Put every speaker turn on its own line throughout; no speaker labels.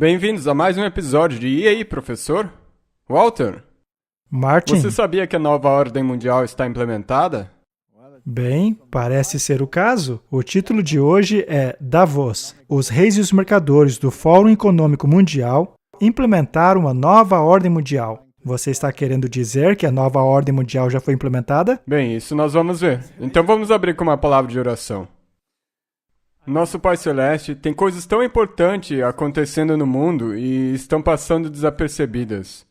Bem-vindos a mais um episódio de E aí, professor? Walter,
Martin,
você sabia que a nova ordem mundial está implementada?
bem, parece ser o caso. O título de hoje é Davos. Os reis e os mercadores do Fórum Econômico Mundial implementaram uma nova ordem mundial. Você está querendo dizer que a nova ordem mundial já foi implementada?
Bem, isso nós vamos ver. Então vamos abrir com uma palavra de oração. Nosso Pai Celeste, tem coisas tão importantes acontecendo no mundo e estão passando desapercebidas.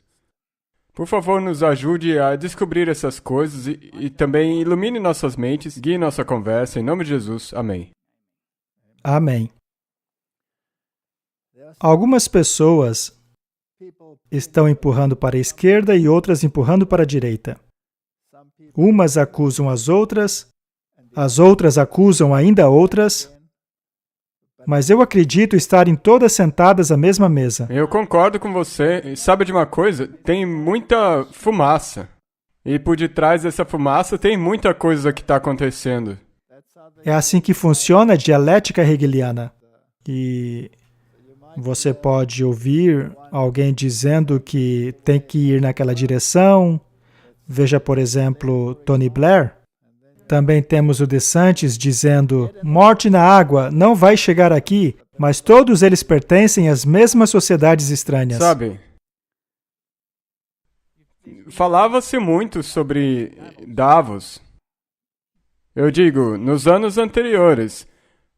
Por favor, nos ajude a descobrir essas coisas e também ilumine nossas mentes, guie nossa conversa, em nome de Jesus. Amém.
Amém. Algumas pessoas estão empurrando para a esquerda e outras empurrando para a direita. Umas acusam as outras acusam ainda outras, mas eu acredito estarem todas sentadas à mesma mesa.
Eu concordo com você. E sabe de uma coisa? Tem muita fumaça. E por detrás dessa fumaça tem muita coisa que está acontecendo.
É assim que funciona a dialética hegeliana. E você pode ouvir alguém dizendo que tem que ir naquela direção. Veja, por exemplo, Tony Blair. Também temos o DeSantis dizendo, morte na água, não vai chegar aqui, mas todos eles pertencem às mesmas sociedades estranhas.
Sabe, falava-se muito sobre Davos. Eu digo, nos anos anteriores.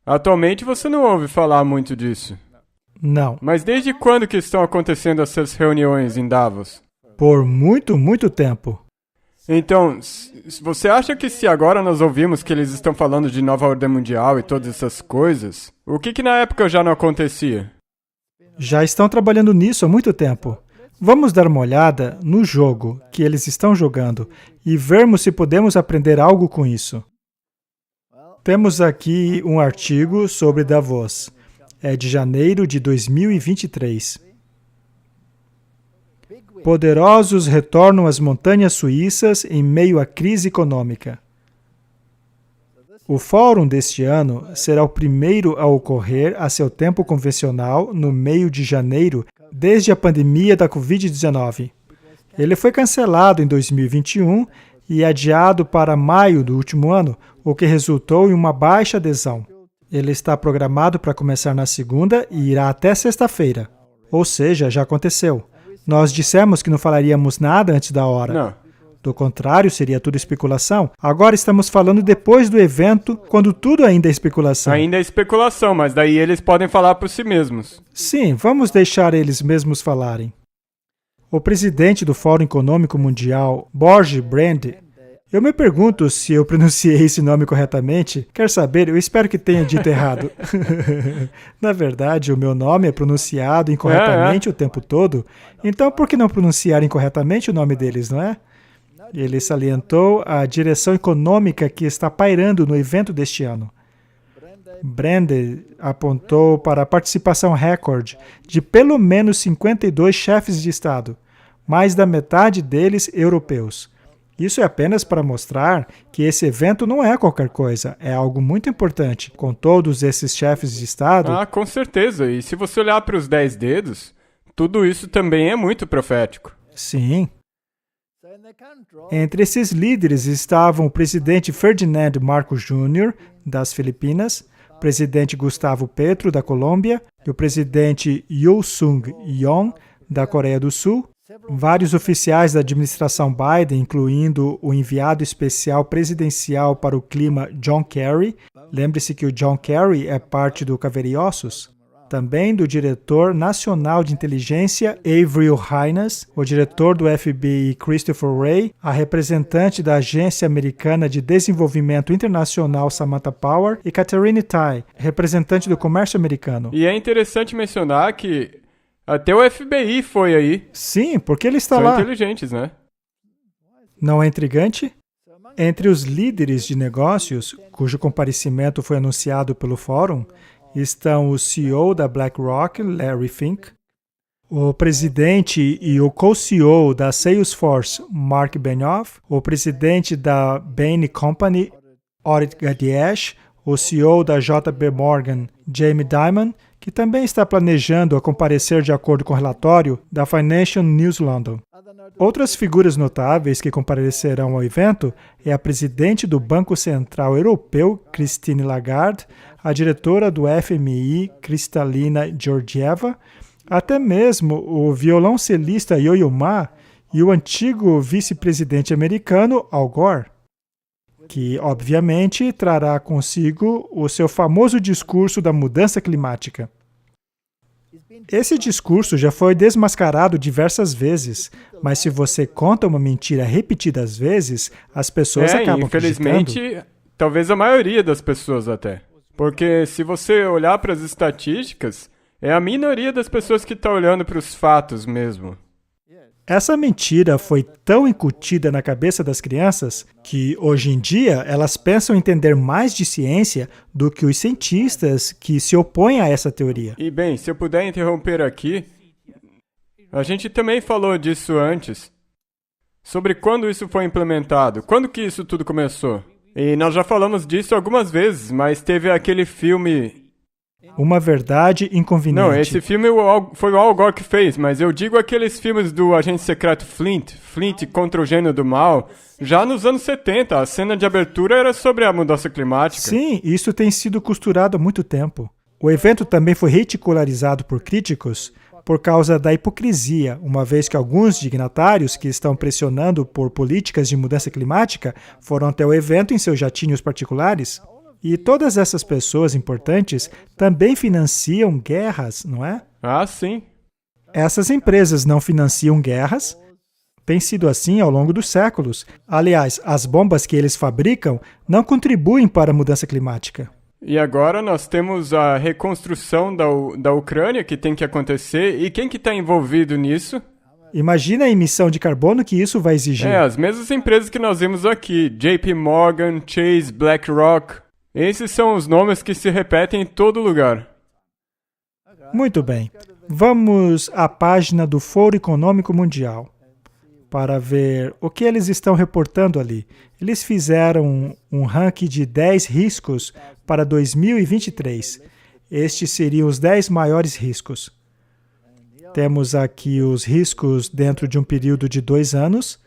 Atualmente você não ouve falar muito disso.
Não.
Mas desde quando que estão acontecendo essas reuniões em Davos?
Por muito, muito tempo.
Então, você acha que se agora nós ouvimos que eles estão falando de nova ordem mundial e todas essas coisas, o que na época já não acontecia?
Já estão trabalhando nisso há muito tempo. Vamos dar uma olhada no jogo que eles estão jogando e vermos se podemos aprender algo com isso. Temos aqui um artigo sobre Davos. É de janeiro de 2023. Poderosos retornam às montanhas suíças em meio à crise econômica. O fórum deste ano será o primeiro a ocorrer a seu tempo convencional no meio de janeiro desde a pandemia da Covid-19. Ele foi cancelado em 2021 e adiado para maio do último ano, o que resultou em uma baixa adesão. Ele está programado para começar na segunda e irá até sexta-feira. Ou seja, já aconteceu. Nós dissemos que não falaríamos nada antes da hora.
Não.
Do contrário, seria tudo especulação. Agora estamos falando depois do evento, quando tudo ainda é especulação.
Ainda é especulação, mas daí eles podem falar por si mesmos.
Sim, vamos deixar eles mesmos falarem. O presidente do Fórum Econômico Mundial, Borge Brand, eu me pergunto se eu pronunciei esse nome corretamente. Quer saber? Eu espero que tenha dito errado. Na verdade, o meu nome é pronunciado incorretamente o tempo todo. Então, por que não pronunciar incorretamente o nome deles, não é? Ele salientou a direção econômica que está pairando no evento deste ano. Brand apontou para a participação recorde de pelo menos 52 chefes de Estado, mais da metade deles europeus. Isso é apenas para mostrar que esse evento não é qualquer coisa, é algo muito importante. Com todos esses chefes de Estado...
Ah, com certeza. E se você olhar para os 10 dedos, tudo isso também é muito profético.
Sim. Entre esses líderes estavam o presidente Ferdinand Marcos Jr., das Filipinas, o presidente Gustavo Petro, da Colômbia, e o presidente Yoon Suk-yeol, da Coreia do Sul. Vários oficiais da administração Biden, incluindo o enviado especial presidencial para o clima John Kerry. Lembre-se que o John Kerry é parte do Caveiriossos. Também do diretor nacional de inteligência Avril Haines, o diretor do FBI Christopher Wray, a representante da Agência Americana de Desenvolvimento Internacional Samantha Power e Catherine Tai, representante do comércio americano.
E é interessante mencionar que até o FBI foi aí.
Sim, porque ele está
São
lá.
inteligentes, né?
Não é intrigante? Entre os líderes de negócios, cujo comparecimento foi anunciado pelo fórum, estão o CEO da BlackRock, Larry Fink, o presidente e o co-CEO da Salesforce, Mark Benioff, o presidente da Bain Company, Orit Gadiash, o CEO da JP Morgan, Jamie Dimon, que também está planejando a comparecer de acordo com o relatório da Financial News London. Outras figuras notáveis que comparecerão ao evento é a presidente do Banco Central Europeu, Christine Lagarde, a diretora do FMI, Kristalina Georgieva, até mesmo o violoncelista Yo-Yo Ma e o antigo vice-presidente americano Al Gore, que, obviamente, trará consigo o seu famoso discurso da mudança climática. Esse discurso já foi desmascarado diversas vezes, mas se você conta uma mentira repetidas vezes, as pessoas acabam
infelizmente,
acreditando.
Talvez a maioria das pessoas até. Porque se você olhar para as estatísticas, é a minoria das pessoas que está olhando para os fatos mesmo.
Essa mentira foi tão incutida na cabeça das crianças que, hoje em dia, elas pensam entender mais de ciência do que os cientistas que se opõem a essa teoria.
E bem, se eu puder interromper aqui, a gente também falou disso antes, sobre quando isso foi implementado, quando que isso tudo começou. E nós já falamos disso algumas vezes, mas teve aquele filme...
Uma verdade inconveniente.
Não, esse filme foi o Al Gore que fez, mas eu digo aqueles filmes do agente secreto Flint contra o gênio do mal, já nos anos 70, a cena de abertura era sobre a mudança climática.
Sim, isso tem sido costurado há muito tempo. O evento também foi ridicularizado por críticos por causa da hipocrisia, uma vez que alguns dignatários que estão pressionando por políticas de mudança climática foram até o evento em seus jatinhos particulares. E todas essas pessoas importantes também financiam guerras, não é?
Ah, sim.
Essas empresas não financiam guerras. Tem sido assim ao longo dos séculos. Aliás, as bombas que eles fabricam não contribuem para a mudança climática.
E agora nós temos a reconstrução da Ucrânia que tem que acontecer. E quem que está envolvido nisso?
Imagina a emissão de carbono que isso vai exigir.
As mesmas empresas que nós vimos aqui. JP Morgan, Chase, BlackRock. Esses são os nomes que se repetem em todo lugar.
Muito bem. Vamos à página do Fórum Econômico Mundial para ver o que eles estão reportando ali. Eles fizeram um ranking de 10 riscos para 2023. Estes seriam os 10 maiores riscos. Temos aqui os riscos dentro de um período de 2 anos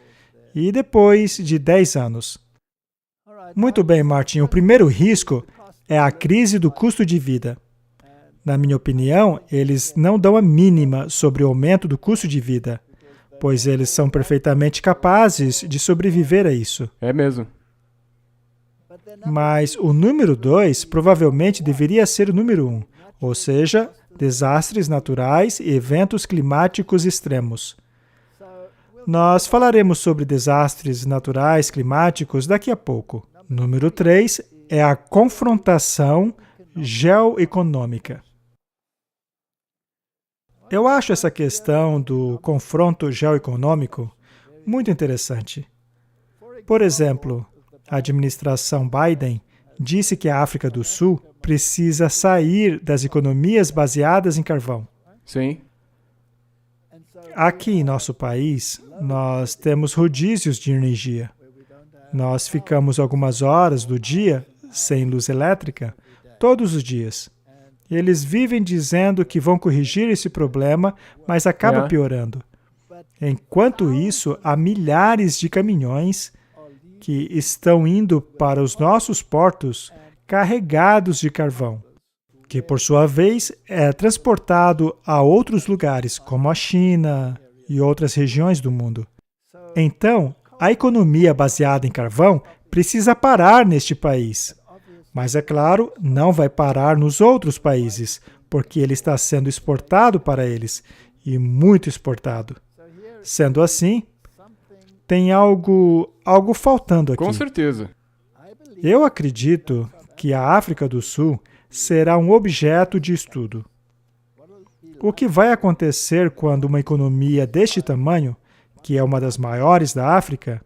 e depois de 10 anos. Muito bem, Martin. O primeiro risco é a crise do custo de vida. Na minha opinião, eles não dão a mínima sobre o aumento do custo de vida, pois eles são perfeitamente capazes de sobreviver a isso.
É mesmo.
Mas o número 2 provavelmente deveria ser o número 1, ou seja, desastres naturais e eventos climáticos extremos. Nós falaremos sobre desastres naturais climáticos daqui a pouco. Número 3 é a confrontação geoeconômica. Eu acho essa questão do confronto geoeconômico muito interessante. Por exemplo, a administração Biden disse que a África do Sul precisa sair das economias baseadas em carvão.
Sim.
Aqui em nosso país, nós temos rodízios de energia. Nós ficamos algumas horas do dia sem luz elétrica, todos os dias. Eles vivem dizendo que vão corrigir esse problema, mas acaba piorando. Enquanto isso, há milhares de caminhões que estão indo para os nossos portos carregados de carvão, que, por sua vez, é transportado a outros lugares, como a China e outras regiões do mundo. Então, a economia baseada em carvão precisa parar neste país. Mas, é claro, não vai parar nos outros países, porque ele está sendo exportado para eles, e muito exportado. Sendo assim, tem algo faltando aqui.
Com certeza.
Eu acredito que a África do Sul será um objeto de estudo. O que vai acontecer quando uma economia deste tamanho, que é uma das maiores da África,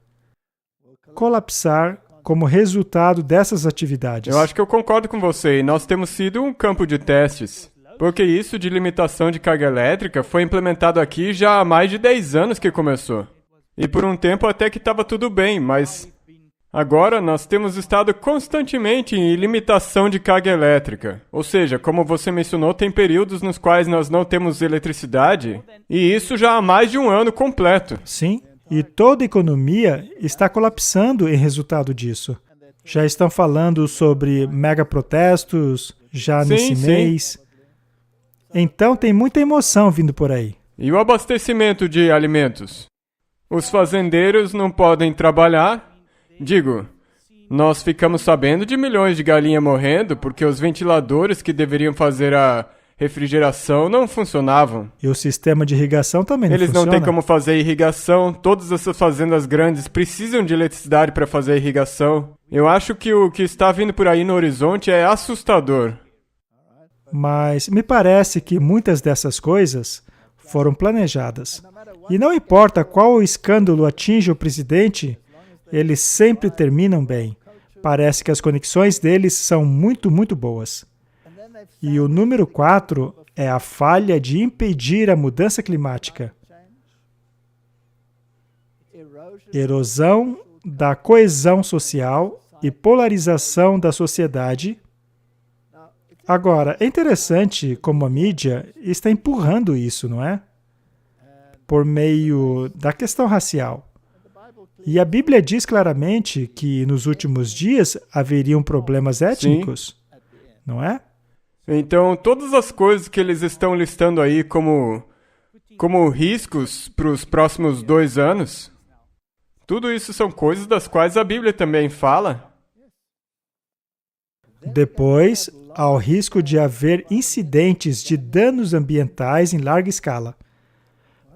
colapsar como resultado dessas atividades?
Eu acho que eu concordo com você, e nós temos sido um campo de testes. Porque isso de limitação de carga elétrica foi implementado aqui já há mais de 10 anos que começou. E por um tempo até que estava tudo bem, mas Agora, nós temos estado constantemente em limitação de carga elétrica. Ou seja, como você mencionou, tem períodos nos quais nós não temos eletricidade, e isso já há mais de um ano completo.
Sim, e toda a economia está colapsando em resultado disso. Já estão falando sobre mega protestos, já nesse mês. Então tem muita emoção vindo por aí.
E o abastecimento de alimentos? Os fazendeiros não podem trabalhar. Digo, nós ficamos sabendo de milhões de galinhas morrendo porque os ventiladores que deveriam fazer a refrigeração não funcionavam.
E o sistema de irrigação também não funciona.
Eles não têm como fazer irrigação. Todas essas fazendas grandes precisam de eletricidade para fazer a irrigação. Eu acho que o que está vindo por aí no horizonte é assustador.
Mas me parece que muitas dessas coisas foram planejadas. E não importa qual escândalo atinge o presidente, eles sempre terminam bem. Parece que as conexões deles são muito, muito boas. E o número 4 é a falha de impedir a mudança climática. Erosão da coesão social e polarização da sociedade. Agora, é interessante como a mídia está empurrando isso, não é? Por meio da questão racial. E a Bíblia diz claramente que nos últimos dias haveriam problemas étnicos, não é?
Então, todas as coisas que eles estão listando aí como riscos para os próximos 2 anos, tudo isso são coisas das quais a Bíblia também fala.
Depois, há o risco de haver incidentes de danos ambientais em larga escala.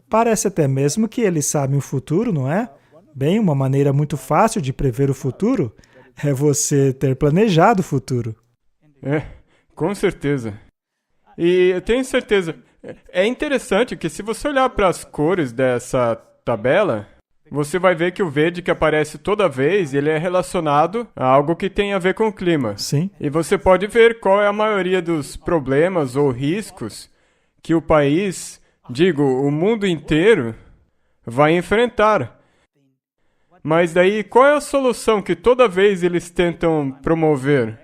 Parece até mesmo que eles sabem o futuro, não é? Bem, uma maneira muito fácil de prever o futuro é você ter planejado o futuro.
Com certeza. E eu tenho certeza. É interessante que se você olhar para as cores dessa tabela, você vai ver que o verde que aparece toda vez, ele é relacionado a algo que tem a ver com o clima.
Sim.
E você pode ver qual é a maioria dos problemas ou riscos que o país, o mundo inteiro, vai enfrentar. Mas daí, qual é a solução que toda vez eles tentam promover?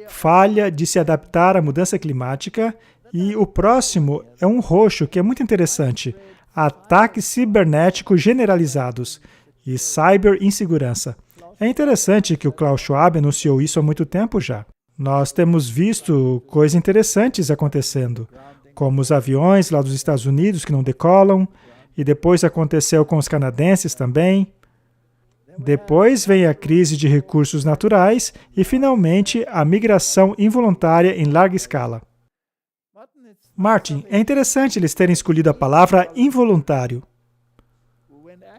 Falha de se adaptar à mudança climática. E o próximo é um roxo, que é muito interessante. Ataques cibernéticos generalizados e cyberinsegurança. É interessante que o Klaus Schwab anunciou isso há muito tempo já. Nós temos visto coisas interessantes acontecendo, como os aviões lá dos Estados Unidos que não decolam, e depois aconteceu com os canadenses também. Depois vem a crise de recursos naturais e, finalmente, a migração involuntária em larga escala. Martin, é interessante eles terem escolhido a palavra involuntário,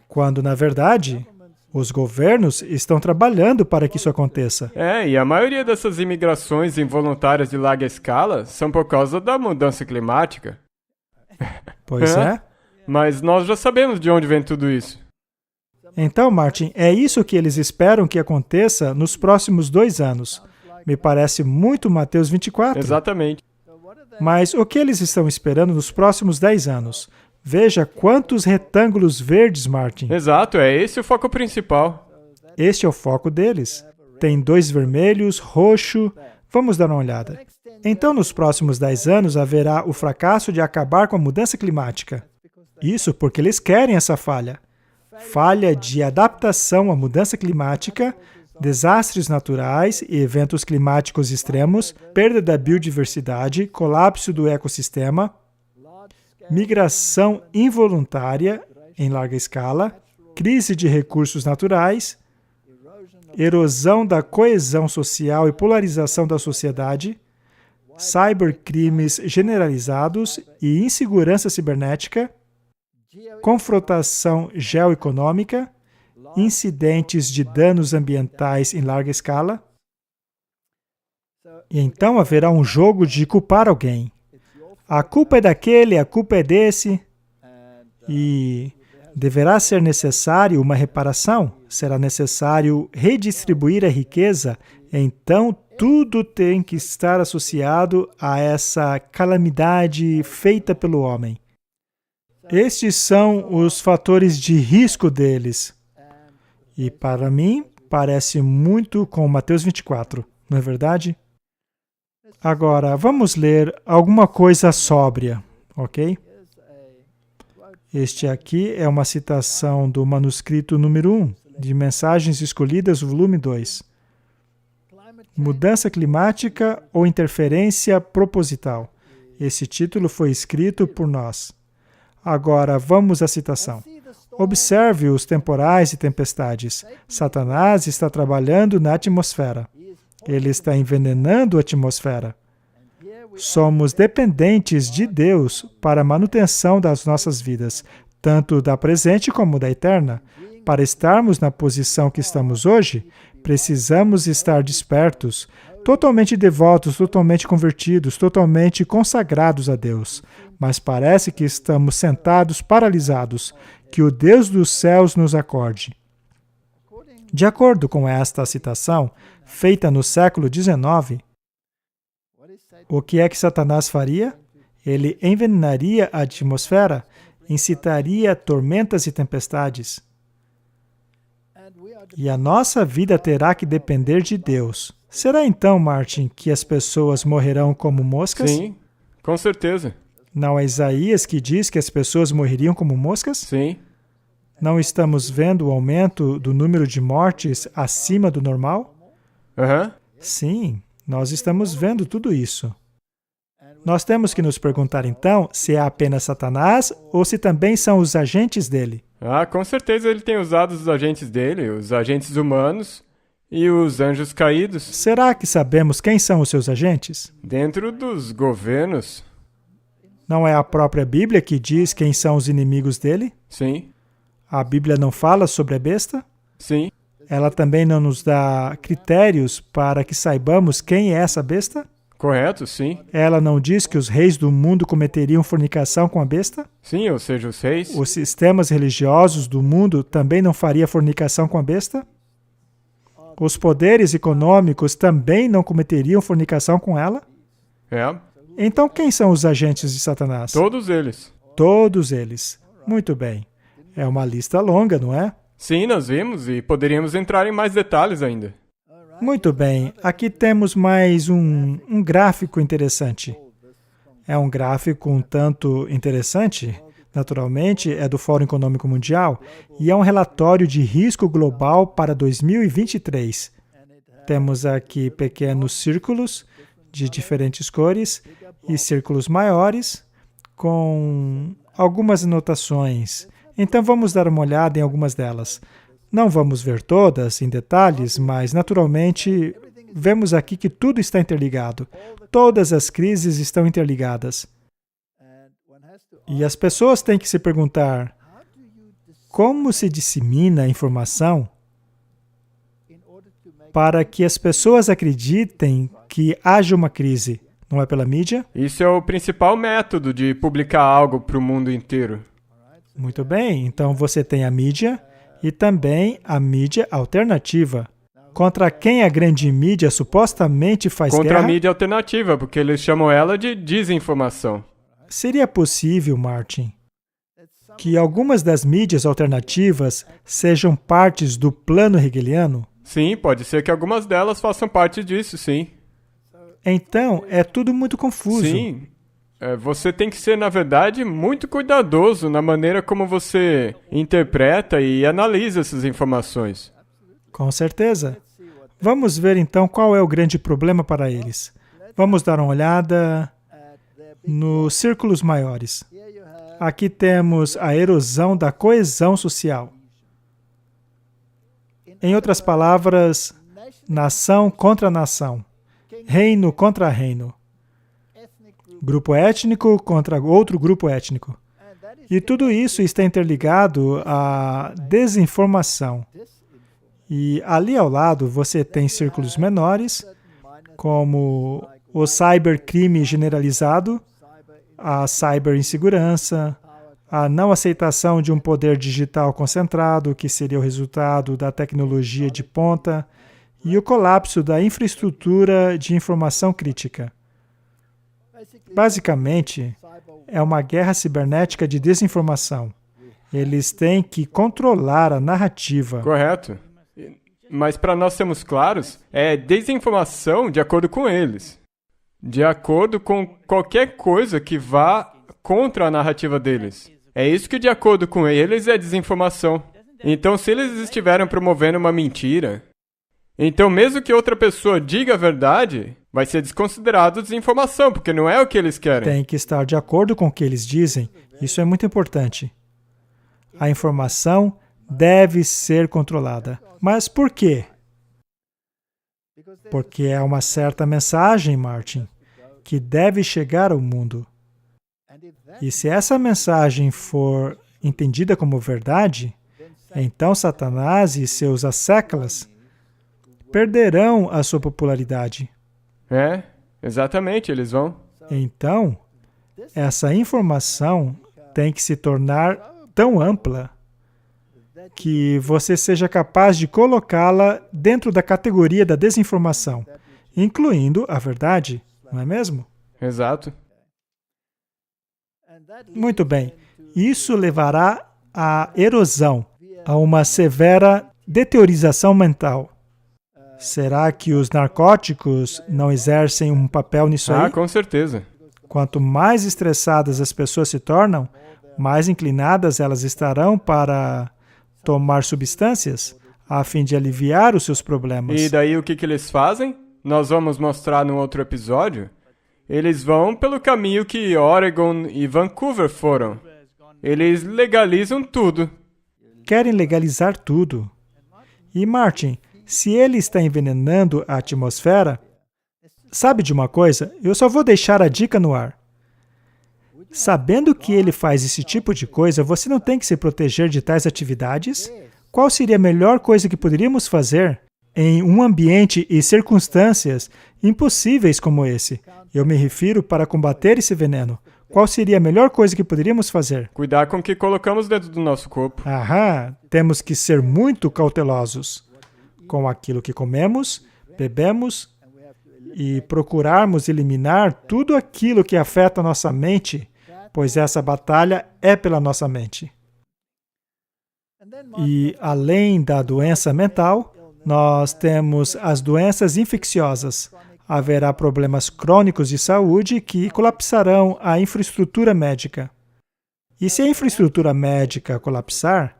quando, na verdade, os governos estão trabalhando para que isso aconteça.
E a maioria dessas imigrações involuntárias de larga escala são por causa da mudança climática.
Pois é.
Mas nós já sabemos de onde vem tudo isso.
Então, Martin, é isso que eles esperam que aconteça nos próximos 2 anos. Me parece muito Mateus 24.
Exatamente.
Mas o que eles estão esperando nos próximos 10 anos? Veja quantos retângulos verdes, Martin.
Exato, é esse o foco principal.
Este é o foco deles. Tem 2 vermelhos, roxo. Vamos dar uma olhada. Então, nos próximos 10 anos, haverá o fracasso de acabar com a mudança climática. Isso porque eles querem essa falha. Falha de adaptação à mudança climática, desastres naturais e eventos climáticos extremos, perda da biodiversidade, colapso do ecossistema, migração involuntária em larga escala, crise de recursos naturais, erosão da coesão social e polarização da sociedade, cybercrimes generalizados e insegurança cibernética, confrontação geoeconômica, incidentes de danos ambientais em larga escala. E então haverá um jogo de culpar alguém. A culpa é daquele, a culpa é desse. E deverá ser necessário uma reparação, será necessário redistribuir a riqueza, então tudo tem que estar associado a essa calamidade feita pelo homem. Estes são os fatores de risco deles. E para mim, parece muito com Mateus 24, não é verdade? Agora, vamos ler alguma coisa sóbria, ok? Este aqui é uma citação do manuscrito número 1, de Mensagens Escolhidas, volume 2. Mudança climática ou interferência proposital. Esse título foi escrito por nós. Agora, vamos à citação. Observe os temporais e tempestades. Satanás está trabalhando na atmosfera. Ele está envenenando a atmosfera. Somos dependentes de Deus para a manutenção das nossas vidas, tanto da presente como da eterna. Para estarmos na posição que estamos hoje, precisamos estar despertos, totalmente devotos, totalmente convertidos, totalmente consagrados a Deus. Mas parece que estamos sentados paralisados. Que o Deus dos céus nos acorde. De acordo com esta citação, feita no século XIX, o que é que Satanás faria? Ele envenenaria a atmosfera, incitaria tormentas e tempestades. E a nossa vida terá que depender de Deus. Será então, Martin, que as pessoas morrerão como moscas?
Sim, com certeza.
Não é Isaías que diz que as pessoas morreriam como moscas?
Sim.
Não estamos vendo o aumento do número de mortes acima do normal?
Aham.
Sim, nós estamos vendo tudo isso. Nós temos que nos perguntar então se é apenas Satanás ou se também são os agentes dele.
Ah, com certeza ele tem usado os agentes dele, os agentes humanos e os anjos caídos.
Será que sabemos quem são os seus agentes?
Dentro dos governos.
Não é a própria Bíblia que diz quem são os inimigos dele?
Sim.
A Bíblia não fala sobre a besta?
Sim.
Ela também não nos dá critérios para que saibamos quem é essa besta?
Correto, sim.
Ela não diz que os reis do mundo cometeriam fornicação com a besta?
Sim, ou seja, os reis.
Os sistemas religiosos do mundo também não fariam fornicação com a besta? Os poderes econômicos também não cometeriam fornicação com ela?
É.
Então quem são os agentes de Satanás?
Todos eles.
Todos eles. Muito bem. É uma lista longa, não é?
Sim, nós vimos e poderíamos entrar em mais detalhes ainda.
Muito bem. Aqui temos mais um gráfico interessante. É um gráfico um tanto interessante. Naturalmente, é do Fórum Econômico Mundial e é um relatório de risco global para 2023. Temos aqui pequenos círculos de diferentes cores e círculos maiores com algumas anotações. Então, vamos dar uma olhada em algumas delas. Não vamos ver todas em detalhes, mas, naturalmente, vemos aqui que tudo está interligado. Todas as crises estão interligadas. E as pessoas têm que se perguntar, como se dissemina a informação para que as pessoas acreditem que haja uma crise? Não é pela mídia?
Isso é o principal método de publicar algo para o mundo inteiro.
Muito bem, então você tem a mídia e também a mídia alternativa. Contra quem a grande mídia supostamente faz
Contra
guerra?
a mídia alternativa, porque eles chamam ela de desinformação.
Seria possível, Martin, que algumas das mídias alternativas sejam partes do plano hegeliano?
Sim, pode ser que algumas delas façam parte disso, sim.
Então, é tudo muito confuso.
Sim. Você tem que ser, na verdade, muito cuidadoso na maneira como você interpreta e analisa essas informações.
Com certeza. Vamos ver então qual é o grande problema para eles. Vamos dar uma olhada nos círculos maiores. Aqui temos a erosão da coesão social. Em outras palavras, nação contra nação, reino contra reino, grupo étnico contra outro grupo étnico. E tudo isso está interligado à desinformação. E ali ao lado você tem círculos menores, como o cybercrime generalizado, a cyberinsegurança, a não aceitação de um poder digital concentrado, que seria o resultado da tecnologia de ponta, e o colapso da infraestrutura de informação crítica. Basicamente, é uma guerra cibernética de desinformação. Eles têm que controlar a narrativa.
Correto. Mas para nós sermos claros, é desinformação de acordo com eles. De acordo com qualquer coisa que vá contra a narrativa deles. É isso que, de acordo com eles, é desinformação. Então, se eles estiverem promovendo uma mentira, então mesmo que outra pessoa diga a verdade, vai ser desconsiderado desinformação, porque não é o que eles querem.
Tem que estar de acordo com o que eles dizem. Isso é muito importante. A informação deve ser controlada. Mas por quê? Porque é uma certa mensagem, Martin, que deve chegar ao mundo. E se essa mensagem for entendida como verdade, então Satanás e seus assécalas perderão a sua popularidade.
É, exatamente, eles vão.
Então, essa informação tem que se tornar tão ampla que você seja capaz de colocá-la dentro da categoria da desinformação, incluindo a verdade, não é mesmo?
Exato.
Muito bem. Isso levará à erosão, a uma severa deteriorização mental. Será que os narcóticos não exercem um papel nisso aí?
Com certeza.
Quanto mais estressadas as pessoas se tornam, mais inclinadas elas estarão para tomar substâncias a fim de aliviar os seus problemas.
E daí o que eles fazem? Nós vamos mostrar num outro episódio. Eles vão pelo caminho que Oregon e Vancouver foram. Eles legalizam tudo.
Querem legalizar tudo. E Martin, se ele está envenenando a atmosfera, sabe de uma coisa? Eu só vou deixar a dica no ar. Sabendo que ele faz esse tipo de coisa, você não tem que se proteger de tais atividades? Qual seria a melhor coisa que poderíamos fazer em um ambiente e circunstâncias impossíveis como esse? Eu me refiro para combater esse veneno. Qual seria a melhor coisa que poderíamos fazer?
Cuidar com o que colocamos dentro do nosso corpo.
Temos que ser muito cautelosos com aquilo que comemos, bebemos e procurarmos eliminar tudo aquilo que afeta a nossa mente, pois essa batalha é pela nossa mente. E, além da doença mental, nós temos as doenças infecciosas. Haverá problemas crônicos de saúde que colapsarão a infraestrutura médica. E se a infraestrutura médica colapsar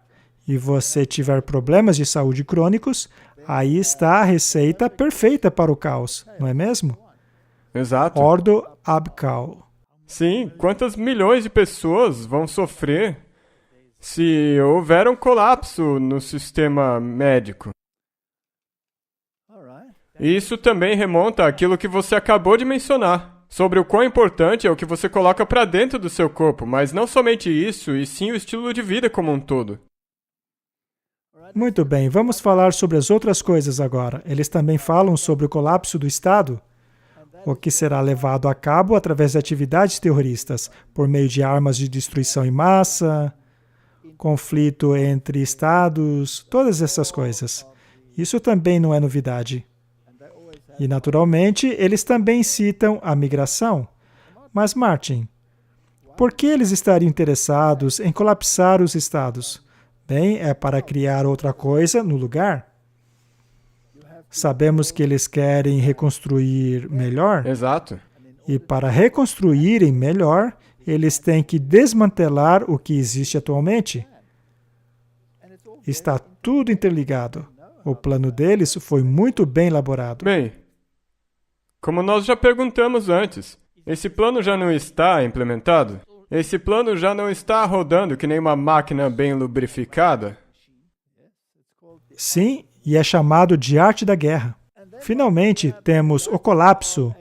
e você tiver problemas de saúde crônicos, aí está a receita perfeita para o caos, não é mesmo?
Exato.
Ordo ab cao.
Sim, quantas milhões de pessoas vão sofrer se houver um colapso no sistema médico? Isso também remonta àquilo que você acabou de mencionar, sobre o quão importante é o que você coloca para dentro do seu corpo, mas não somente isso, e sim o estilo de vida como um todo.
Muito bem, vamos falar sobre as outras coisas agora. Eles também falam sobre o colapso do Estado, o que será levado a cabo através de atividades terroristas, por meio de armas de destruição em massa, conflito entre estados, todas essas coisas. Isso também não é novidade. E, naturalmente, eles também citam a migração. Mas, Martin, por que eles estariam interessados em colapsar os estados? Bem, é para criar outra coisa no lugar. Sabemos que eles querem reconstruir melhor.
Exato.
E para reconstruírem melhor, eles têm que desmantelar o que existe atualmente. Está tudo interligado. O plano deles foi muito bem elaborado.
Bem, como nós já perguntamos antes, esse plano já não está implementado? Esse plano já não está rodando que nem uma máquina bem lubrificada?
Sim, e é chamado de arte da guerra. Finalmente, temos o colapso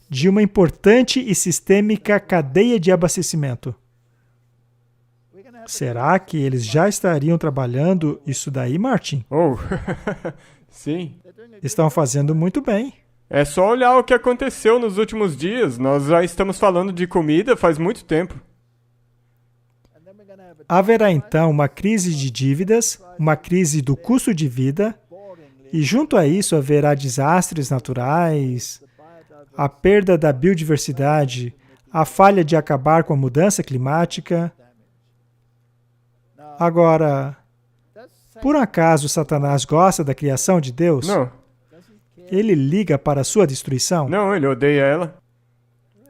de uma importante e sistêmica cadeia de abastecimento. Será que eles já estariam trabalhando isso daí, Martin?
Oh, sim.
Estão fazendo muito bem.
É só olhar o que aconteceu nos últimos dias. Nós já estamos falando de comida faz muito tempo.
Haverá então uma crise de dívidas, uma crise do custo de vida, e junto a isso haverá desastres naturais, a perda da biodiversidade, a falha de acabar com a mudança climática. Agora, Por acaso Satanás gosta da criação de Deus?
Não.
Ele liga para a sua destruição?
Não, ele odeia ela.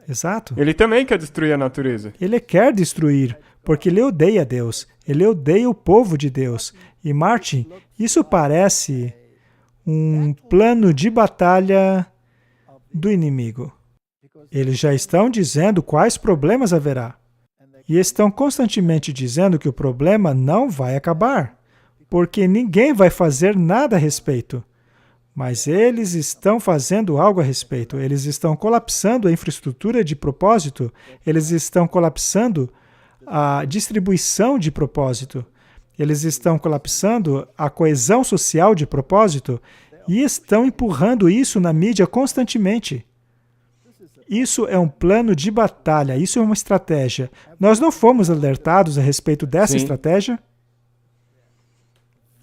Exato.
Ele também quer destruir a natureza.
Ele quer destruir, porque ele odeia Deus. Ele odeia o povo de Deus. E Martin, isso parece um plano de batalha do inimigo. Eles já estão dizendo quais problemas haverá. E estão constantemente dizendo que o problema não vai acabar, porque ninguém vai fazer nada a respeito. Mas eles estão fazendo algo a respeito. Eles estão colapsando a infraestrutura de propósito. Eles estão colapsando a distribuição de propósito. Eles estão colapsando a coesão social de propósito e estão empurrando isso na mídia constantemente. Isso é um plano de batalha, isso é uma estratégia. Nós não fomos alertados a respeito dessa estratégia?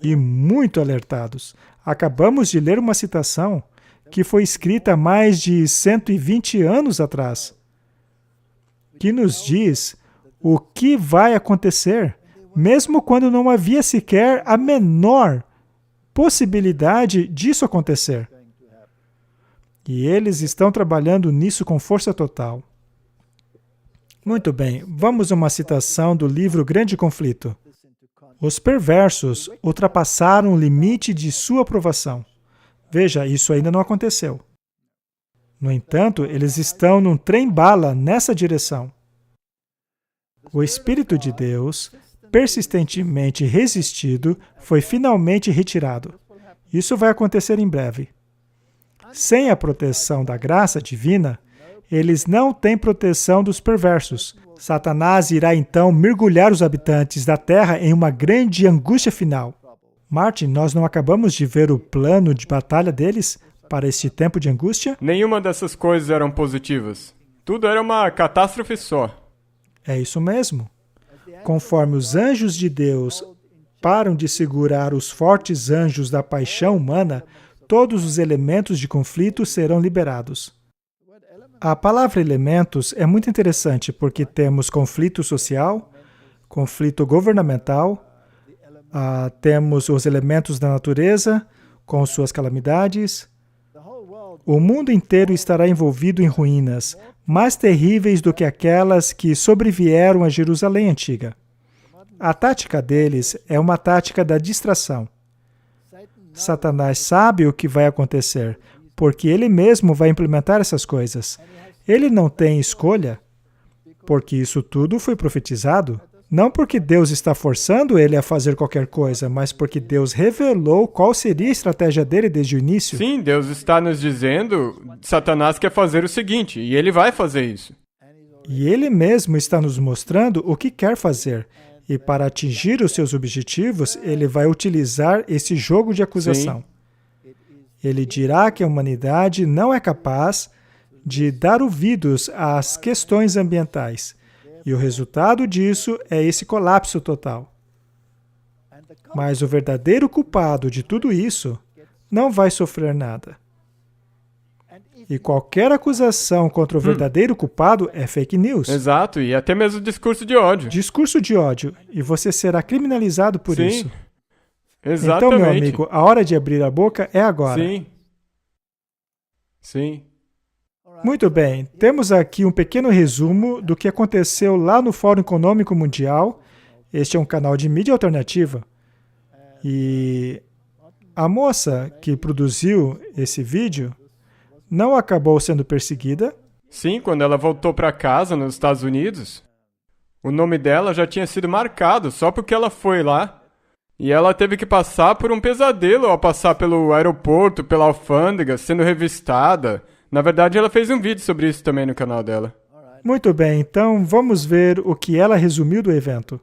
E muito alertados. Acabamos de ler uma citação que foi escrita há mais de 120 anos atrás, que nos diz o que vai acontecer, mesmo quando não havia sequer a menor possibilidade disso acontecer. E eles estão trabalhando nisso com força total. Muito bem, vamos a uma citação do livro Grande Conflito. Os perversos ultrapassaram o limite de sua aprovação. Veja, isso ainda não aconteceu. No entanto, eles estão num trem-bala nessa direção. O Espírito de Deus, persistentemente resistido, foi finalmente retirado. Isso vai acontecer em breve. Sem a proteção da graça divina, eles não têm proteção dos perversos. Satanás irá então mergulhar os habitantes da Terra em uma grande angústia final. Martin, nós não acabamos de ver o plano de batalha deles para este tempo de angústia?
Nenhuma dessas coisas eram positivas. Tudo era uma catástrofe só.
É isso mesmo. Conforme os anjos de Deus param de segurar os fortes anjos da paixão humana, todos os elementos de conflito serão liberados. A palavra elementos é muito interessante porque temos conflito social, conflito governamental, temos os elementos da natureza com suas calamidades. O mundo inteiro estará envolvido em ruínas, mais terríveis do que aquelas que sobrevieram a Jerusalém antiga. A tática deles é uma tática da distração. Satanás sabe o que vai acontecer, porque ele mesmo vai implementar essas coisas. Ele não tem escolha, porque isso tudo foi profetizado. Não porque Deus está forçando ele a fazer qualquer coisa, mas porque Deus revelou qual seria a estratégia dele desde o início.
Sim, Deus está nos dizendo, Satanás quer fazer o seguinte, e ele vai fazer isso.
E ele mesmo está nos mostrando o que quer fazer. E para atingir os seus objetivos, ele vai utilizar esse jogo de acusação. Sim. Ele dirá que a humanidade não é capaz de dar ouvidos às questões ambientais. E o resultado disso é esse colapso total. Mas o verdadeiro culpado de tudo isso não vai sofrer nada. E qualquer acusação contra o verdadeiro culpado é fake news.
Exato, e até mesmo discurso de ódio.
Discurso de ódio. E você será criminalizado por isso.
Exatamente.
Então, meu amigo, a hora de abrir a boca é agora.
Sim.
Muito bem, temos aqui um pequeno resumo do que aconteceu lá no Fórum Econômico Mundial. Este é um canal de mídia alternativa. E a moça que produziu esse vídeo não acabou sendo perseguida.
Sim, quando ela voltou para casa nos Estados Unidos, o nome dela já tinha sido marcado só porque ela foi lá. E ela teve que passar por um pesadelo ao passar pelo aeroporto, pela alfândega, sendo revistada. Na verdade, ela fez um vídeo sobre isso também no canal dela.
Muito bem, então vamos ver o que ela resumiu do evento.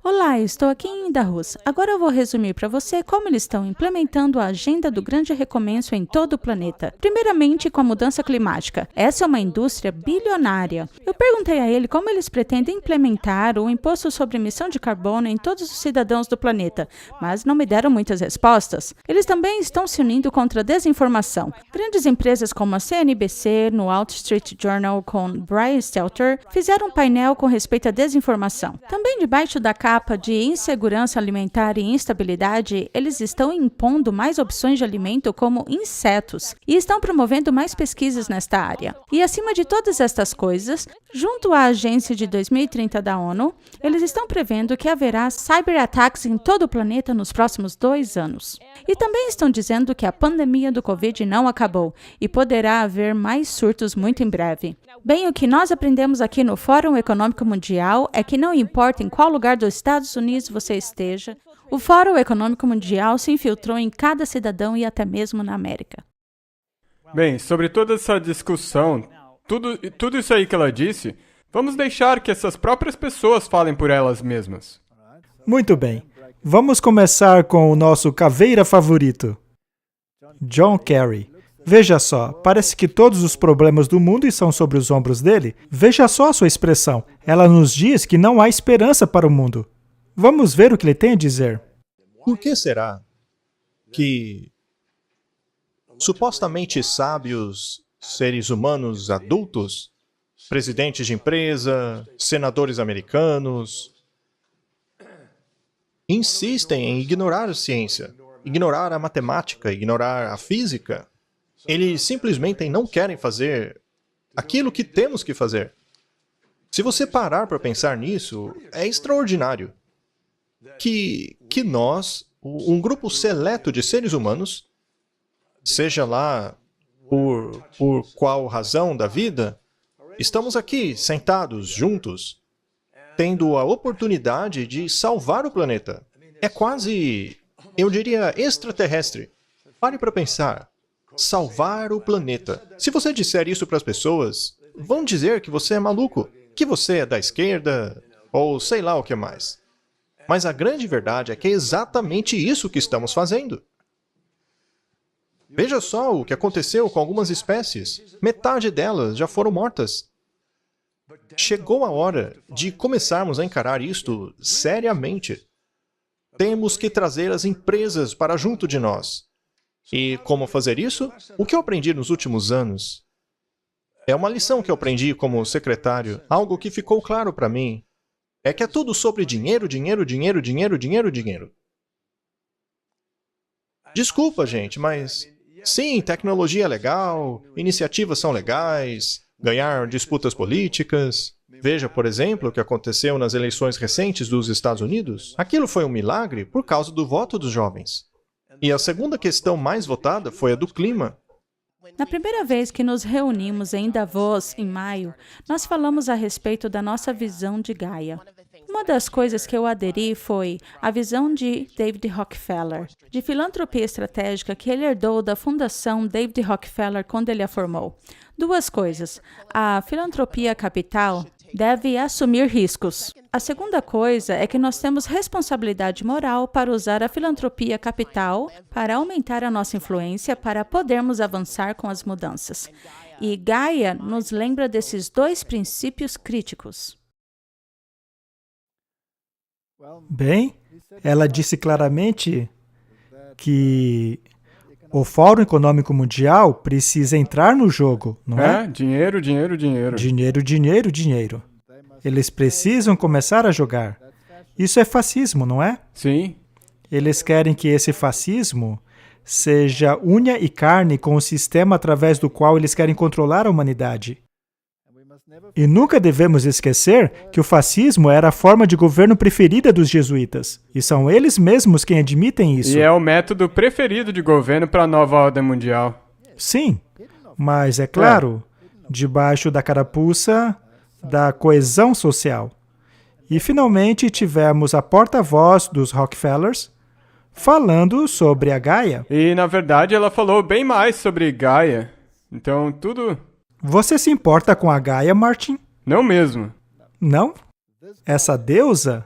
Olá, eu estou aqui em Indahus. Agora eu vou resumir para você como eles estão implementando a agenda do grande recomeço em todo o planeta. Primeiramente, com a mudança climática. Essa é uma indústria bilionária. Eu perguntei a ele como eles pretendem implementar o imposto sobre emissão de carbono em todos os cidadãos do planeta, mas não me deram muitas respostas. Eles também estão se unindo contra a desinformação. Grandes empresas como a CNBC, no Wall Street Journal com Brian Stelter, fizeram um painel com respeito à desinformação. Também debaixo da casa capa de insegurança alimentar e instabilidade, eles estão impondo mais opções de alimento como insetos e estão promovendo mais pesquisas nesta área. E acima de todas estas coisas, junto à Agência de 2030 da ONU, eles estão prevendo que haverá cyberataques em todo o planeta nos próximos 2 anos. E também estão dizendo que a pandemia do Covid não acabou e poderá haver mais surtos muito em breve. Bem, o que nós aprendemos aqui no Fórum Econômico Mundial é que não importa em qual lugar dos Estados Unidos você esteja, o Fórum Econômico Mundial se infiltrou em cada cidadão e até mesmo na América.
Bem, sobre toda essa discussão, tudo isso aí que ela disse, vamos deixar que essas próprias pessoas falem por elas mesmas.
Muito bem. Vamos começar com o nosso caveira favorito, John Kerry. Veja só, parece que todos os problemas do mundo estão sobre os ombros dele. Veja só a sua expressão. Ela nos diz que não há esperança para o mundo. Vamos ver o que ele tem a dizer.
Por que será que supostamente sábios seres humanos adultos, presidentes de empresa, senadores americanos, insistem em ignorar a ciência, ignorar a matemática, ignorar a física? Eles simplesmente não querem fazer aquilo que temos que fazer. Se você parar para pensar nisso, é extraordinário que nós, um grupo seleto de seres humanos, seja lá por qual razão da vida, estamos aqui sentados juntos, tendo a oportunidade de salvar o planeta. É quase, eu diria, extraterrestre. Pare para pensar. Salvar o planeta. Se você disser isso para as pessoas, vão dizer que você é maluco, que você é da esquerda, ou sei lá o que mais. Mas a grande verdade é que é exatamente isso que estamos fazendo. Veja só o que aconteceu com algumas espécies. Metade delas já foram mortas. Chegou a hora de começarmos a encarar isto seriamente. Temos que trazer as empresas para junto de nós. E como fazer isso? O que eu aprendi nos últimos anos é uma lição que eu aprendi como secretário. Algo que ficou claro para mim é que é tudo sobre dinheiro, dinheiro, dinheiro, dinheiro, dinheiro, dinheiro. Desculpa, gente, mas sim, tecnologia é legal, iniciativas são legais, ganhar disputas políticas. Veja, por exemplo, o que aconteceu nas eleições recentes dos Estados Unidos. Aquilo foi um milagre por causa do voto dos jovens. E a segunda questão mais votada foi a do clima.
Na primeira vez que nos reunimos em Davos, em maio, nós falamos a respeito da nossa visão de Gaia. Uma das coisas que eu aderi foi a visão de David Rockefeller, de filantropia estratégica que ele herdou da Fundação David Rockefeller quando ele a formou. 2 coisas. A filantropia capital deve assumir riscos. A segunda coisa é que nós temos responsabilidade moral para usar a filantropia capital para aumentar a nossa influência, para podermos avançar com as mudanças. E Gaia nos lembra desses 2 princípios críticos.
Bem, ela disse claramente que o Fórum Econômico Mundial precisa entrar no jogo, não é?
Dinheiro, dinheiro, dinheiro.
Dinheiro, dinheiro, dinheiro. Eles precisam começar a jogar. Isso é fascismo, não é?
Sim.
Eles querem que esse fascismo seja unha e carne com o sistema através do qual eles querem controlar a humanidade. E nunca devemos esquecer que o fascismo era a forma de governo preferida dos jesuítas. E são eles mesmos quem admitem isso.
E é o método preferido de governo para a nova ordem mundial.
Sim, mas é claro, debaixo da carapuça da coesão social. E finalmente tivemos a porta-voz dos Rockefellers falando sobre a Gaia.
E na verdade ela falou bem mais sobre Gaia. Então tudo...
Você se importa com a Gaia, Martin?
Não mesmo.
Não? Essa deusa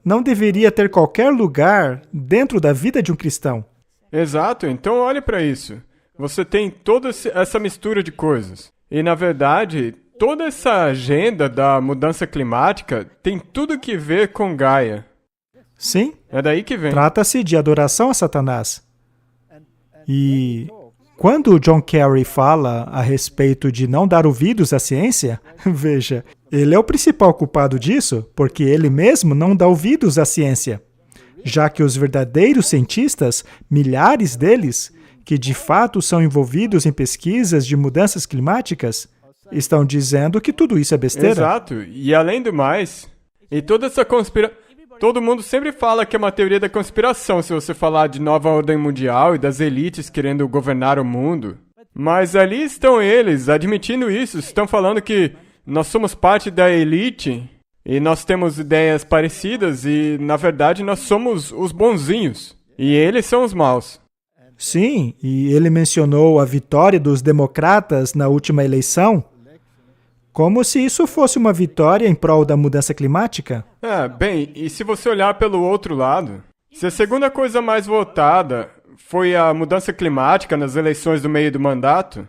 não deveria ter qualquer lugar dentro da vida de um cristão.
Exato, então olhe para isso. Você tem toda essa mistura de coisas. E na verdade, toda essa agenda da mudança climática tem tudo que ver com Gaia.
Sim.
É daí que vem.
Trata-se de adoração a Satanás. E quando o John Kerry fala a respeito de não dar ouvidos à ciência, veja, ele é o principal culpado disso, porque ele mesmo não dá ouvidos à ciência, já que os verdadeiros cientistas, milhares deles, que de fato são envolvidos em pesquisas de mudanças climáticas, estão dizendo que tudo isso é besteira.
Exato. E além do mais, e toda essa todo mundo sempre fala que é uma teoria da conspiração se você falar de nova ordem mundial e das elites querendo governar o mundo. Mas ali estão eles admitindo isso, estão falando que nós somos parte da elite e nós temos ideias parecidas e, na verdade, nós somos os bonzinhos e eles são os maus.
Sim, e ele mencionou a vitória dos democratas na última eleição, como se isso fosse uma vitória em prol da mudança climática.
Bem, e se você olhar pelo outro lado, se a segunda coisa mais votada foi a mudança climática nas eleições do meio do mandato,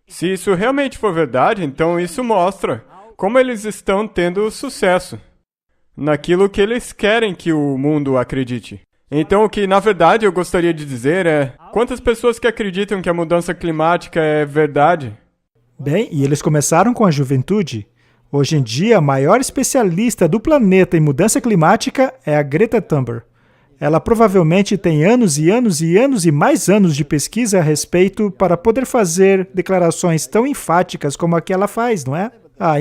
se isso realmente for verdade, então isso mostra como eles estão tendo sucesso naquilo que eles querem que o mundo acredite. Então, o que, na verdade, eu gostaria de dizer é quantas pessoas que acreditam que a mudança climática é verdade?
Bem, e eles começaram com a juventude. Hoje em dia, a maior especialista do planeta em mudança climática é a Greta Thunberg. Ela provavelmente tem anos e anos e anos e mais anos de pesquisa a respeito para poder fazer declarações tão enfáticas como a que ela faz, não é?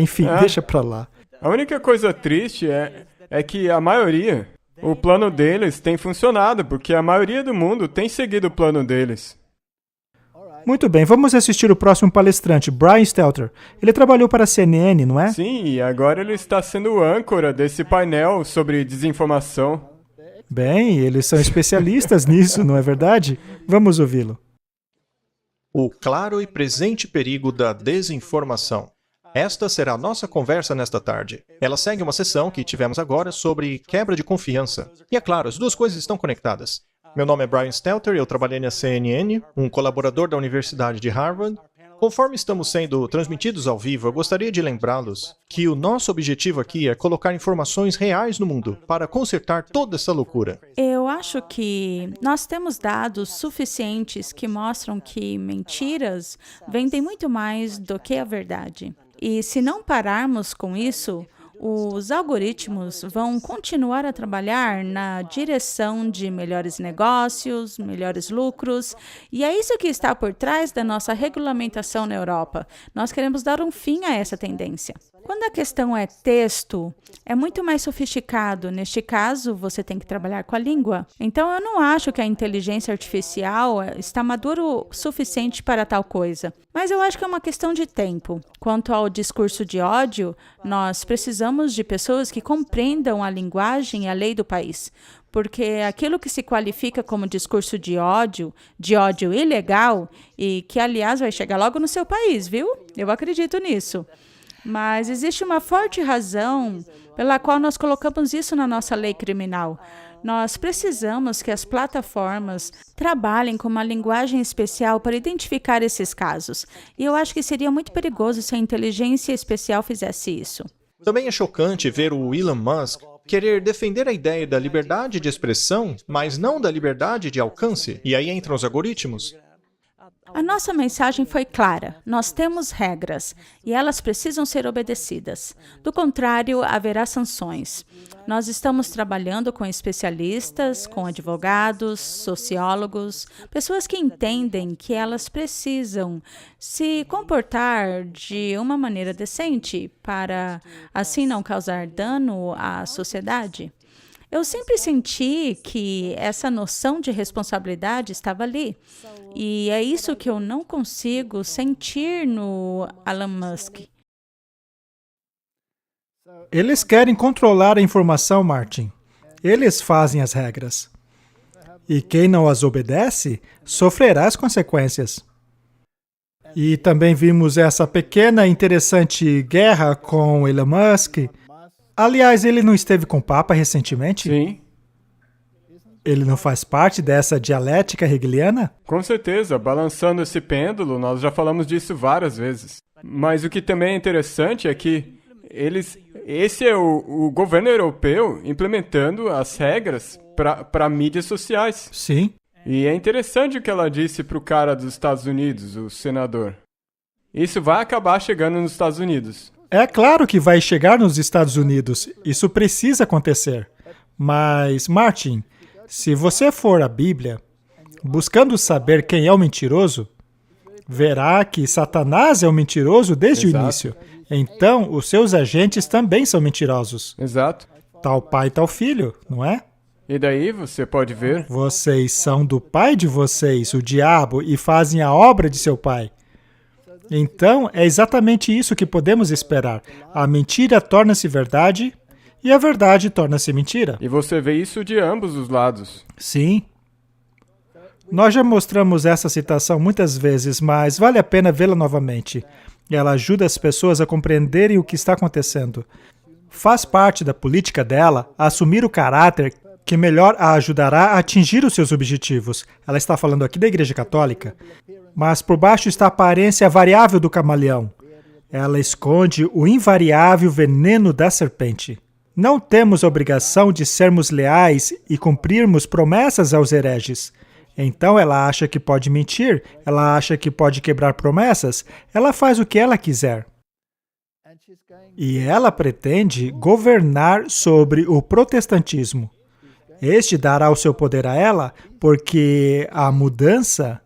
Enfim, deixa pra lá.
A única coisa triste é que a maioria, o plano deles tem funcionado, porque a maioria do mundo tem seguido o plano deles.
Muito bem, vamos assistir o próximo palestrante, Brian Stelter. Ele trabalhou para a CNN, não é?
Sim, e agora ele está sendo o âncora desse painel sobre desinformação.
Bem, eles são especialistas nisso, não é verdade? Vamos ouvi-lo.
O claro e presente perigo da desinformação. Esta será a nossa conversa nesta tarde. Ela segue uma sessão que tivemos agora sobre quebra de confiança. E é claro, as duas coisas estão conectadas. Meu nome é Brian Stelter e eu trabalhei na CNN, um colaborador da Universidade de Harvard. Conforme estamos sendo transmitidos ao vivo, eu gostaria de lembrá-los que o nosso objetivo aqui é colocar informações reais no mundo para consertar toda essa loucura.
Eu acho que nós temos dados suficientes que mostram que mentiras vendem muito mais do que a verdade. E se não pararmos com isso, os algoritmos vão continuar a trabalhar na direção de melhores negócios, melhores lucros, e é isso que está por trás da nossa regulamentação na Europa. Nós queremos dar um fim a essa tendência. Quando a questão é texto, é muito mais sofisticado. Neste caso, você tem que trabalhar com a língua. Então, eu não acho que a inteligência artificial está madura o suficiente para tal coisa. Mas eu acho que é uma questão de tempo. Quanto ao discurso de ódio, nós precisamos de pessoas que compreendam a linguagem e a lei do país. Porque aquilo que se qualifica como discurso de ódio ilegal, e que, aliás, vai chegar logo no seu país, viu? Eu acredito nisso. Mas existe uma forte razão pela qual nós colocamos isso na nossa lei criminal. Nós precisamos que as plataformas trabalhem com uma linguagem especial para identificar esses casos. E eu acho que seria muito perigoso se a inteligência especial fizesse isso.
Também é chocante ver o Elon Musk querer defender a ideia da liberdade de expressão, mas não da liberdade de alcance. E aí entram os algoritmos.
A nossa mensagem foi clara. Nós temos regras e elas precisam ser obedecidas. Do contrário, haverá sanções. Nós estamos trabalhando com especialistas, com advogados, sociólogos, pessoas que entendem que elas precisam se comportar de uma maneira decente para, assim, não causar dano à sociedade. Eu sempre senti que essa noção de responsabilidade estava ali. E é isso que eu não consigo sentir no Elon Musk.
Eles querem controlar a informação, Martin. Eles fazem as regras. E quem não as obedece, sofrerá as consequências. E também vimos essa pequena e interessante guerra com Elon Musk. Aliás, ele não esteve com o Papa recentemente?
Sim.
Ele não faz parte dessa dialética hegeliana?
Com certeza, balançando esse pêndulo, nós já falamos disso várias vezes. Mas o que também é interessante é que esse é o governo europeu implementando as regras para mídias sociais.
Sim.
E é interessante o que ela disse para o cara dos Estados Unidos, o senador. Isso vai acabar chegando nos Estados Unidos.
É claro que vai chegar nos Estados Unidos. Isso precisa acontecer. Mas, Martin, se você for à Bíblia, buscando saber quem é o mentiroso, verá que Satanás é o mentiroso desde o início. Então, os seus agentes também são mentirosos.
Exato.
Tal pai, tal filho, não é?
E daí você pode ver...
Vocês são do pai de vocês, o diabo, e fazem a obra de seu pai. Então, é exatamente isso que podemos esperar. A mentira torna-se verdade e a verdade torna-se mentira.
E você vê isso de ambos os lados.
Sim. Nós já mostramos essa citação muitas vezes, mas vale a pena vê-la novamente. Ela ajuda as pessoas a compreenderem o que está acontecendo. Faz parte da política dela assumir o caráter que melhor a ajudará a atingir os seus objetivos. Ela está falando aqui da Igreja Católica. Mas por baixo está a aparência variável do camaleão. Ela esconde o invariável veneno da serpente. Não temos a obrigação de sermos leais e cumprirmos promessas aos hereges. Então ela acha que pode mentir, ela acha que pode quebrar promessas, ela faz o que ela quiser. E ela pretende governar sobre o protestantismo. Este dará o seu poder a ela, porque a mudança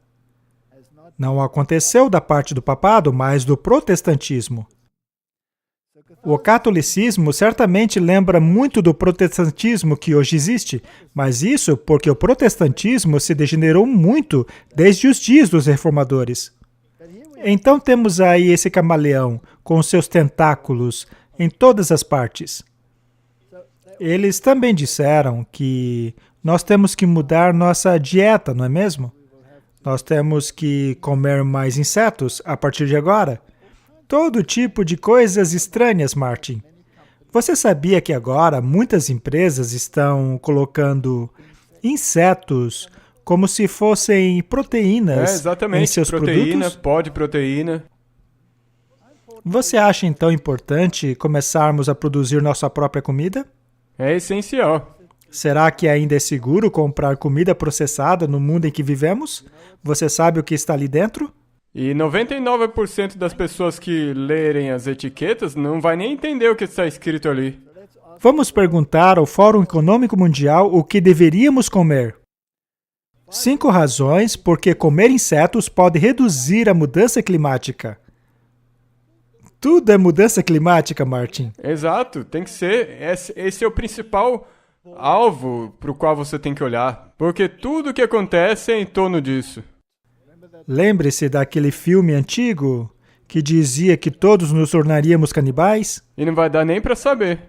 não aconteceu da parte do papado, mas do protestantismo. O catolicismo certamente lembra muito do protestantismo que hoje existe, mas isso porque o protestantismo se degenerou muito desde os dias dos reformadores. Então temos aí esse camaleão com seus tentáculos em todas as partes. Eles também disseram que nós temos que mudar nossa dieta, não é mesmo? Nós temos que comer mais insetos a partir de agora. Todo tipo de coisas estranhas, Martin. Você sabia que agora muitas empresas estão colocando insetos como se fossem proteínas em seus produtos?
Pode proteína.
Você acha então importante começarmos a produzir nossa própria comida?
É essencial.
Será que ainda é seguro comprar comida processada no mundo em que vivemos? Você sabe o que está ali dentro?
E 99% das pessoas que lerem as etiquetas não vai nem entender o que está escrito ali.
Vamos perguntar ao Fórum Econômico Mundial o que deveríamos comer. 5 razões por que comer insetos pode reduzir a mudança climática. Tudo é mudança climática, Martin.
Exato, tem que ser. Esse é o principal alvo para o qual você tem que olhar. Porque tudo o que acontece é em torno disso.
Lembre-se daquele filme antigo que dizia que todos nos tornaríamos canibais?
E não vai dar nem para saber.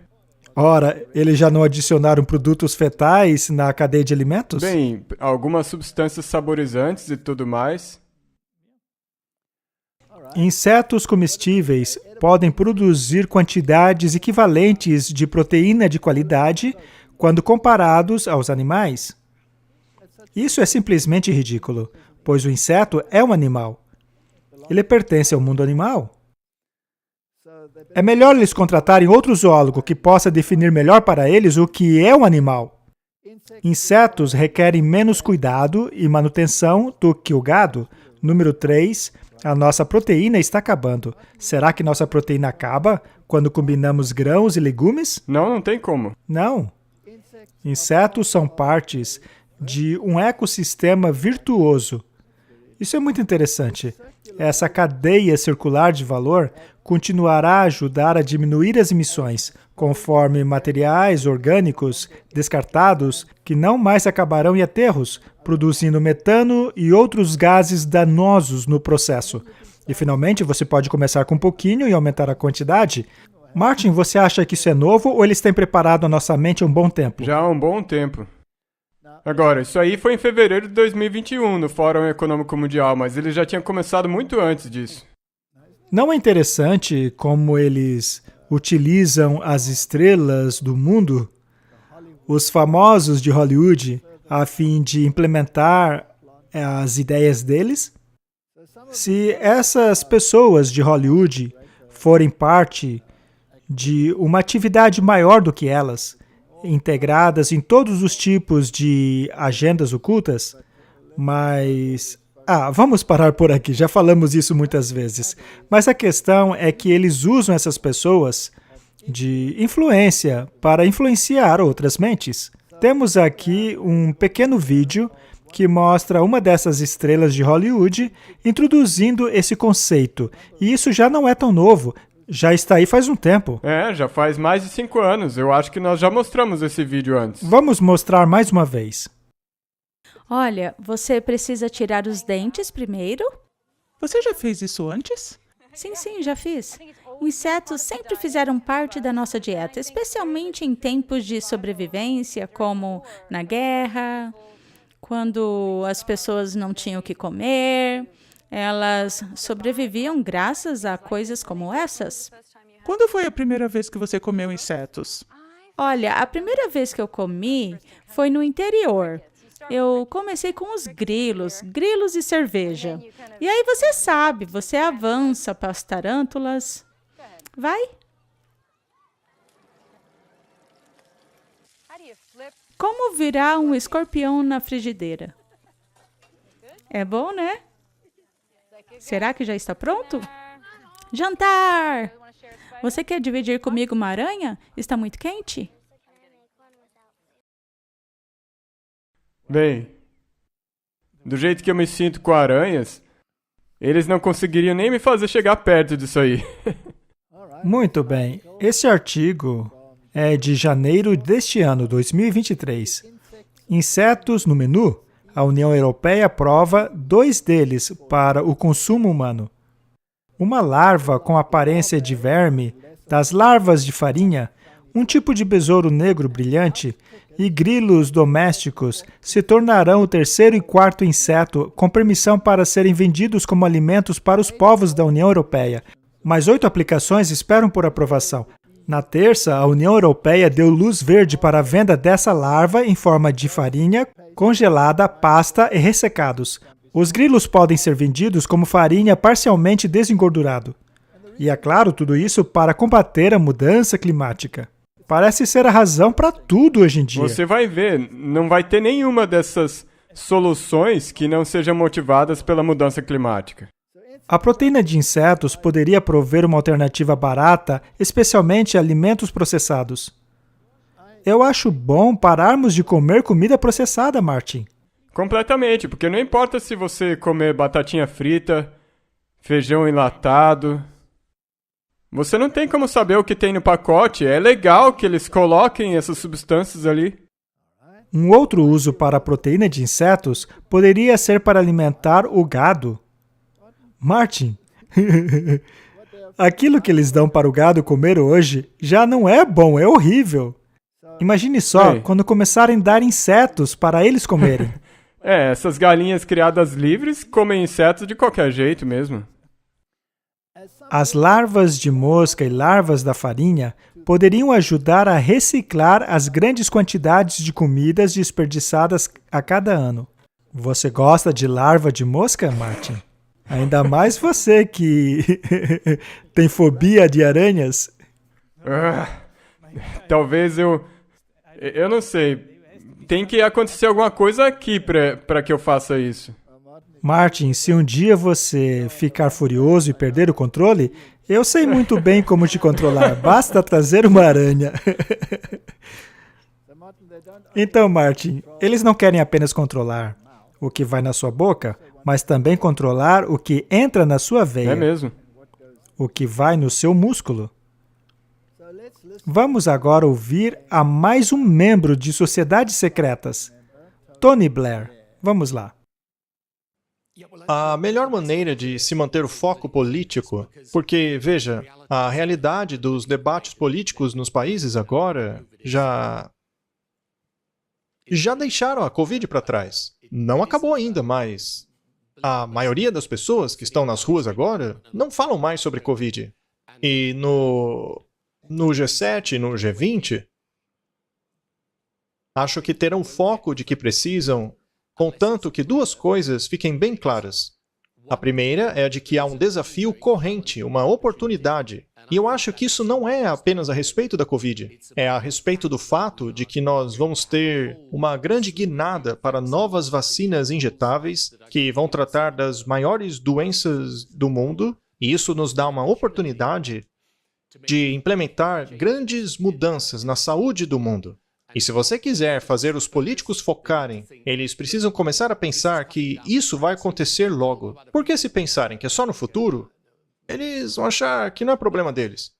Ora, eles já não adicionaram produtos fetais na cadeia de alimentos?
Bem, algumas substâncias saborizantes e tudo mais.
Insetos comestíveis podem produzir quantidades equivalentes de proteína de qualidade quando comparados aos animais. Isso é simplesmente ridículo, pois o inseto é um animal. Ele pertence ao mundo animal. É melhor eles contratarem outro zoólogo que possa definir melhor para eles o que é um animal. Insetos requerem menos cuidado e manutenção do que o gado. Número 3, a nossa proteína está acabando. Será que nossa proteína acaba quando combinamos grãos e legumes?
Não tem como.
Não. Insetos são partes de um ecossistema virtuoso. Isso é muito interessante. Essa cadeia circular de valor continuará a ajudar a diminuir as emissões, conforme materiais orgânicos descartados que não mais acabarão em aterros, produzindo metano e outros gases danosos no processo. E, finalmente, você pode começar com um pouquinho e aumentar a quantidade. Martin, você acha que isso é novo ou eles têm preparado a nossa mente há um bom tempo?
Já há um bom tempo. Agora, isso aí foi em fevereiro de 2021, no Fórum Econômico Mundial, mas eles já tinham começado muito antes disso.
Não é interessante como eles utilizam as estrelas do mundo, os famosos de Hollywood, a fim de implementar as ideias deles? Se essas pessoas de Hollywood forem parte de uma atividade maior do que elas, integradas em todos os tipos de agendas ocultas, Mas... vamos parar por aqui, já falamos isso muitas vezes. Mas a questão é que eles usam essas pessoas de influência para influenciar outras mentes. Temos aqui um pequeno vídeo que mostra uma dessas estrelas de Hollywood introduzindo esse conceito. E isso já não é tão novo, já está aí faz um tempo.
Já faz mais de 5 anos. Eu acho que nós já mostramos esse vídeo antes.
Vamos mostrar mais uma vez.
Olha, você precisa tirar os dentes primeiro.
Você já fez isso antes?
Sim, já fiz. Insetos sempre fizeram parte da nossa dieta, especialmente em tempos de sobrevivência, como na guerra, quando as pessoas não tinham o que comer. Elas sobreviviam graças a coisas como essas.
Quando foi a primeira vez que você comeu insetos?
Olha, a primeira vez que eu comi foi no interior. Eu comecei com os grilos e cerveja. E aí você sabe, você avança para as tarântulas. Vai. Como virar um escorpião na frigideira? É bom, né? Será que já está pronto? Jantar! Você quer dividir comigo uma aranha? Está muito quente?
Bem, do jeito que eu me sinto com aranhas, eles não conseguiriam nem me fazer chegar perto disso aí.
Muito bem. Esse artigo é de janeiro deste ano, 2023. Insetos no menu. A União Europeia aprova 2 deles para o consumo humano. Uma larva com aparência de verme, das larvas de farinha, um tipo de besouro negro brilhante e grilos domésticos se tornarão o 3º e 4º inseto com permissão para serem vendidos como alimentos para os povos da União Europeia. Mais 8 aplicações esperam por aprovação. Na terça, a União Europeia deu luz verde para a venda dessa larva em forma de farinha, congelada, pasta e ressecados. Os grilos podem ser vendidos como farinha parcialmente desengordurado. E é claro, tudo isso para combater a mudança climática. Parece ser a razão para tudo hoje em dia.
Você vai ver, não vai ter nenhuma dessas soluções que não sejam motivadas pela mudança climática.
A proteína de insetos poderia prover uma alternativa barata, especialmente a alimentos processados. Eu acho bom pararmos de comer comida processada, Martin.
Completamente, porque não importa se você comer batatinha frita, feijão enlatado. Você não tem como saber o que tem no pacote. É legal que eles coloquem essas substâncias ali.
Um outro uso para a proteína de insetos poderia ser para alimentar o gado. Martin, aquilo que eles dão para o gado comer hoje já não é bom, é horrível. Imagine só, quando começarem a dar insetos para eles comerem.
Essas galinhas criadas livres comem insetos de qualquer jeito mesmo.
As larvas de mosca e larvas da farinha poderiam ajudar a reciclar as grandes quantidades de comidas desperdiçadas a cada ano. Você gosta de larva de mosca, Martin? Ainda mais você que tem fobia de aranhas.
Talvez eu não sei. Tem que acontecer alguma coisa aqui para que eu faça isso.
Martin, se um dia você ficar furioso e perder o controle, eu sei muito bem como te controlar. Basta trazer uma aranha. Então, Martin, eles não querem apenas controlar o que vai na sua boca, mas também controlar o que entra na sua veia.
É mesmo.
O que vai no seu músculo. Vamos agora ouvir a mais um membro de Sociedades Secretas, Tony Blair. Vamos lá.
A melhor maneira de se manter o foco político, porque, veja, a realidade dos debates políticos nos países agora já deixaram a Covid para trás. Não acabou ainda, mas a maioria das pessoas que estão nas ruas agora não falam mais sobre Covid. E no G7, no G20, acho que terão foco de que precisam, contanto que 2 coisas fiquem bem claras. A primeira é a de que há um desafio corrente, uma oportunidade. E eu acho que isso não é apenas a respeito da Covid. É a respeito do fato de que nós vamos ter uma grande guinada para novas vacinas injetáveis que vão tratar das maiores doenças do mundo. E isso nos dá uma oportunidade de implementar grandes mudanças na saúde do mundo. E se você quiser fazer os políticos focarem, eles precisam começar a pensar que isso vai acontecer logo. Porque se pensarem que é só no futuro, eles vão achar que não é problema deles.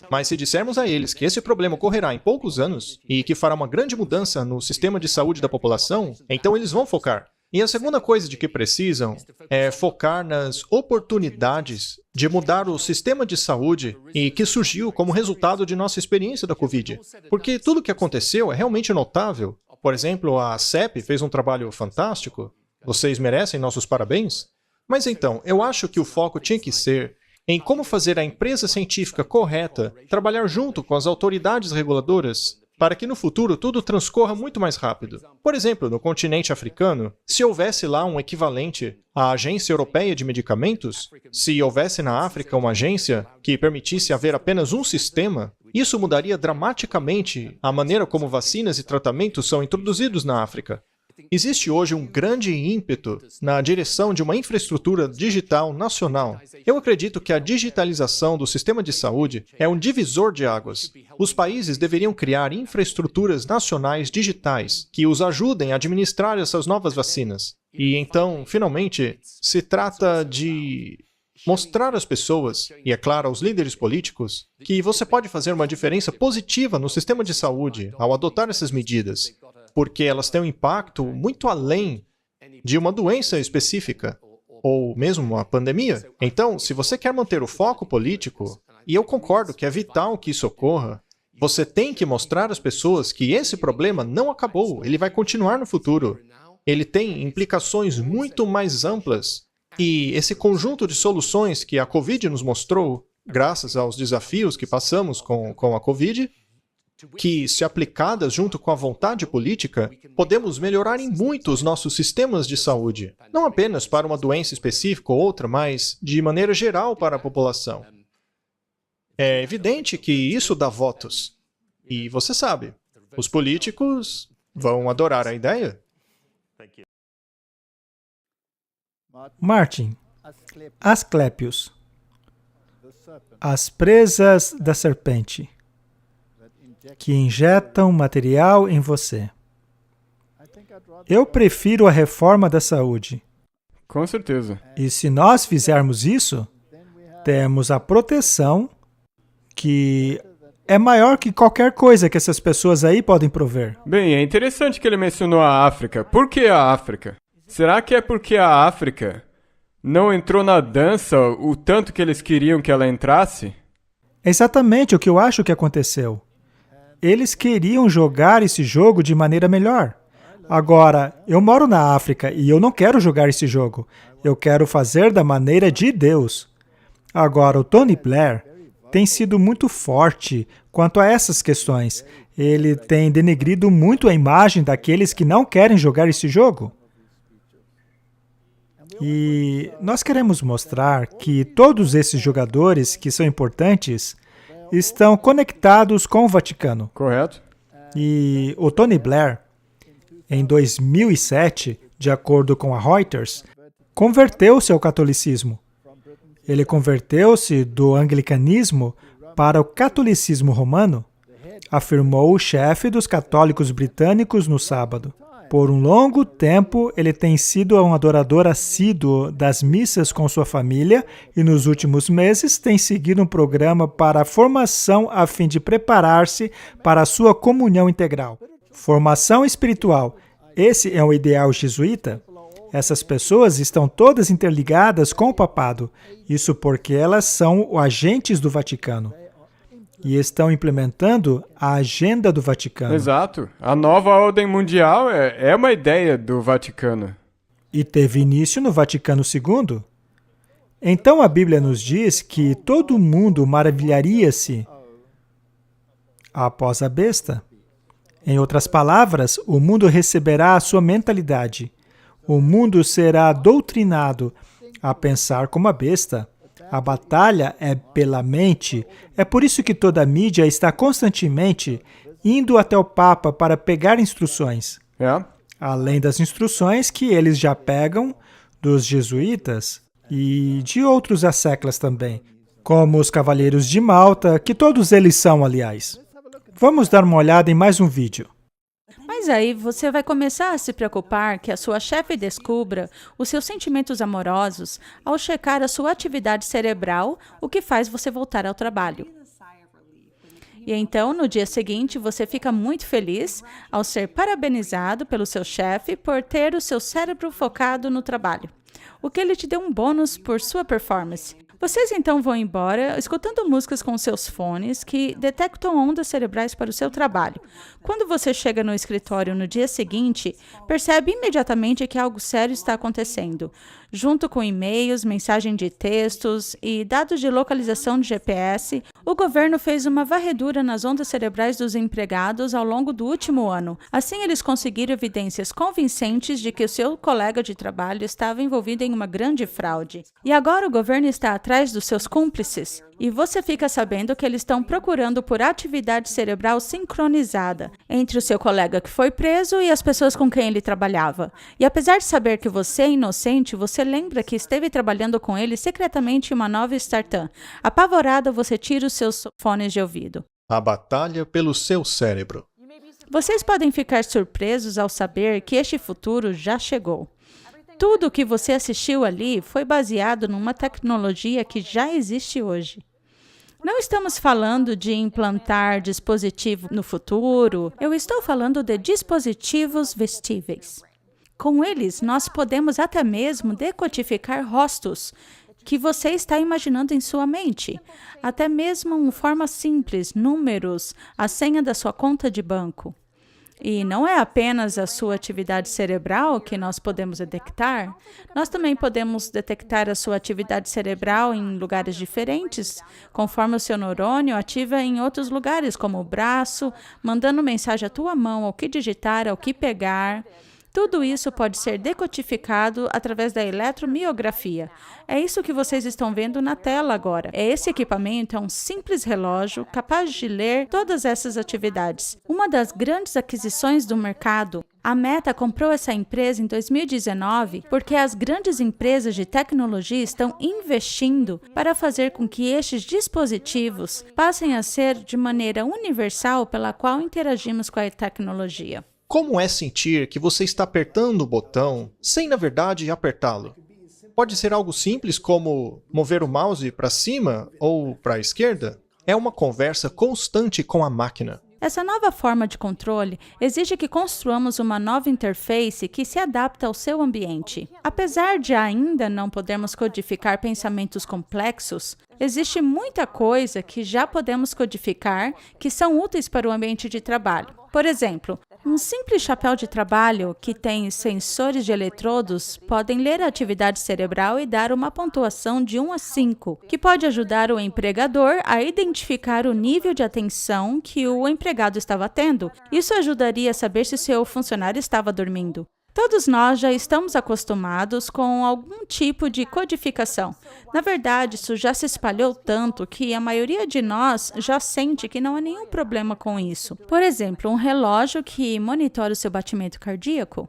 Mas se dissermos a eles que esse problema ocorrerá em poucos anos e que fará uma grande mudança no sistema de saúde da população, então eles vão focar. E a segunda coisa de que precisam é focar nas oportunidades de mudar o sistema de saúde e que surgiu como resultado de nossa experiência da Covid. Porque tudo o que aconteceu é realmente notável. Por exemplo, a CEP fez um trabalho fantástico. Vocês merecem nossos parabéns. Mas então, eu acho que o foco tinha que ser em como fazer a empresa científica correta trabalhar junto com as autoridades reguladoras para que no futuro tudo transcorra muito mais rápido. Por exemplo, no continente africano, se houvesse lá um equivalente à Agência Europeia de Medicamentos, se houvesse na África uma agência que permitisse haver apenas um sistema, isso mudaria dramaticamente a maneira como vacinas e tratamentos são introduzidos na África. Existe hoje um grande ímpeto na direção de uma infraestrutura digital nacional. Eu acredito que a digitalização do sistema de saúde é um divisor de águas. Os países deveriam criar infraestruturas nacionais digitais que os ajudem a administrar essas novas vacinas. E então, finalmente, se trata de mostrar às pessoas, e é claro aos líderes políticos, que você pode fazer uma diferença positiva no sistema de saúde ao adotar essas medidas, porque elas têm um impacto muito além de uma doença específica, ou mesmo uma pandemia. Então, se você quer manter o foco político, e eu concordo que é vital que isso ocorra, você tem que mostrar às pessoas que esse problema não acabou, ele vai continuar no futuro. Ele tem implicações muito mais amplas. E esse conjunto de soluções que a Covid nos mostrou, graças aos desafios que passamos com a Covid, que, se aplicadas junto com a vontade política, podemos melhorar em muito os nossos sistemas de saúde. Não apenas para uma doença específica ou outra, mas de maneira geral para a população. É evidente que isso dá votos. E você sabe, os políticos vão adorar a ideia.
Martin, Asclepius, as presas da serpente que injetam material em você. Eu prefiro a reforma da saúde.
Com certeza.
E se nós fizermos isso, temos a proteção que é maior que qualquer coisa que essas pessoas aí podem prover.
Bem, é interessante que ele mencionou a África. Por que a África? Será que é porque a África não entrou na dança o tanto que eles queriam que ela entrasse?
É exatamente o que eu acho que aconteceu. Eles queriam jogar esse jogo de maneira melhor. Agora, eu moro na África e eu não quero jogar esse jogo. Eu quero fazer da maneira de Deus. Agora, o Tony Blair tem sido muito forte quanto a essas questões. Ele tem denegrido muito a imagem daqueles que não querem jogar esse jogo. E nós queremos mostrar que todos esses jogadores que são importantes estão conectados com o Vaticano.
Correto?
E o Tony Blair, em 2007, de acordo com a Reuters, converteu-se ao catolicismo. Ele converteu-se do anglicanismo para o catolicismo romano, afirmou o chefe dos católicos britânicos no sábado. Por um longo tempo, ele tem sido um adorador assíduo das missas com sua família e, nos últimos meses, tem seguido um programa para a formação a fim de preparar-se para a sua comunhão integral. Formação espiritual. Esse é o ideal jesuíta? Essas pessoas estão todas interligadas com o papado. Isso porque elas são agentes do Vaticano. E estão implementando a agenda do Vaticano.
Exato. A nova ordem mundial é uma ideia do Vaticano.
E teve início no Vaticano II. Então a Bíblia nos diz que todo mundo maravilharia-se após a besta. Em outras palavras, o mundo receberá a sua mentalidade. O mundo será doutrinado a pensar como a besta. A batalha é pela mente. É por isso que toda a mídia está constantemente indo até o Papa para pegar instruções. Além das instruções que eles já pegam dos jesuítas e de outros asseclas também, como os Cavaleiros de Malta, que todos eles são, aliás. Vamos dar uma olhada em mais um vídeo.
Mas aí você vai começar a se preocupar que a sua chefe descubra os seus sentimentos amorosos ao checar a sua atividade cerebral, o que faz você voltar ao trabalho. E então, no dia seguinte, você fica muito feliz ao ser parabenizado pelo seu chefe por ter o seu cérebro focado no trabalho, o que ele te deu um bônus por sua performance. Vocês então vão embora escutando músicas com seus fones que detectam ondas cerebrais para o seu trabalho. Quando você chega no escritório no dia seguinte, percebe imediatamente que algo sério está acontecendo. Junto com e-mails, mensagem de textos e dados de localização de GPS, o governo fez uma varredura nas ondas cerebrais dos empregados ao longo do último ano. Assim, eles conseguiram evidências convincentes de que o seu colega de trabalho estava envolvido em uma grande fraude. E agora o governo está atrás dos seus cúmplices. E você fica sabendo que eles estão procurando por atividade cerebral sincronizada entre o seu colega que foi preso e as pessoas com quem ele trabalhava. E apesar de saber que você é inocente, você lembra que esteve trabalhando com ele secretamente em uma nova startup. Apavorada, você tira os seus fones de ouvido.
A batalha pelo seu cérebro.
Vocês podem ficar surpresos ao saber que este futuro já chegou. Tudo o que você assistiu ali foi baseado numa tecnologia que já existe hoje. Não estamos falando de implantar dispositivo no futuro, eu estou falando de dispositivos vestíveis. Com eles, nós podemos até mesmo decodificar rostos que você está imaginando em sua mente, até mesmo em forma simples, números, a senha da sua conta de banco. E não é apenas a sua atividade cerebral que nós podemos detectar, nós também podemos detectar a sua atividade cerebral em lugares diferentes, conforme o seu neurônio ativa em outros lugares, como o braço, mandando mensagem à tua mão, ao que digitar, ao que pegar. Tudo isso pode ser decodificado através da eletromiografia. É isso que vocês estão vendo na tela agora. Esse equipamento é um simples relógio capaz de ler todas essas atividades. Uma das grandes aquisições do mercado. A Meta comprou essa empresa em 2019 porque as grandes empresas de tecnologia estão investindo para fazer com que estes dispositivos passem a ser de maneira universal pela qual interagimos com a tecnologia.
Como é sentir que você está apertando o botão sem, na verdade, apertá-lo? Pode ser algo simples como mover o mouse para cima ou para a esquerda? É uma conversa constante com a máquina.
Essa nova forma de controle exige que construamos uma nova interface que se adapta ao seu ambiente. Apesar de ainda não podermos codificar pensamentos complexos, existe muita coisa que já podemos codificar que são úteis para o ambiente de trabalho. Por exemplo, um simples chapéu de trabalho que tem sensores de eletrodos podem ler a atividade cerebral e dar uma pontuação de 1 a 5, que pode ajudar o empregador a identificar o nível de atenção que o empregado estava tendo. Isso ajudaria a saber se seu funcionário estava dormindo. Todos nós já estamos acostumados com algum tipo de codificação. Na verdade, isso já se espalhou tanto que a maioria de nós já sente que não há nenhum problema com isso. Por exemplo, um relógio que monitora o seu batimento cardíaco.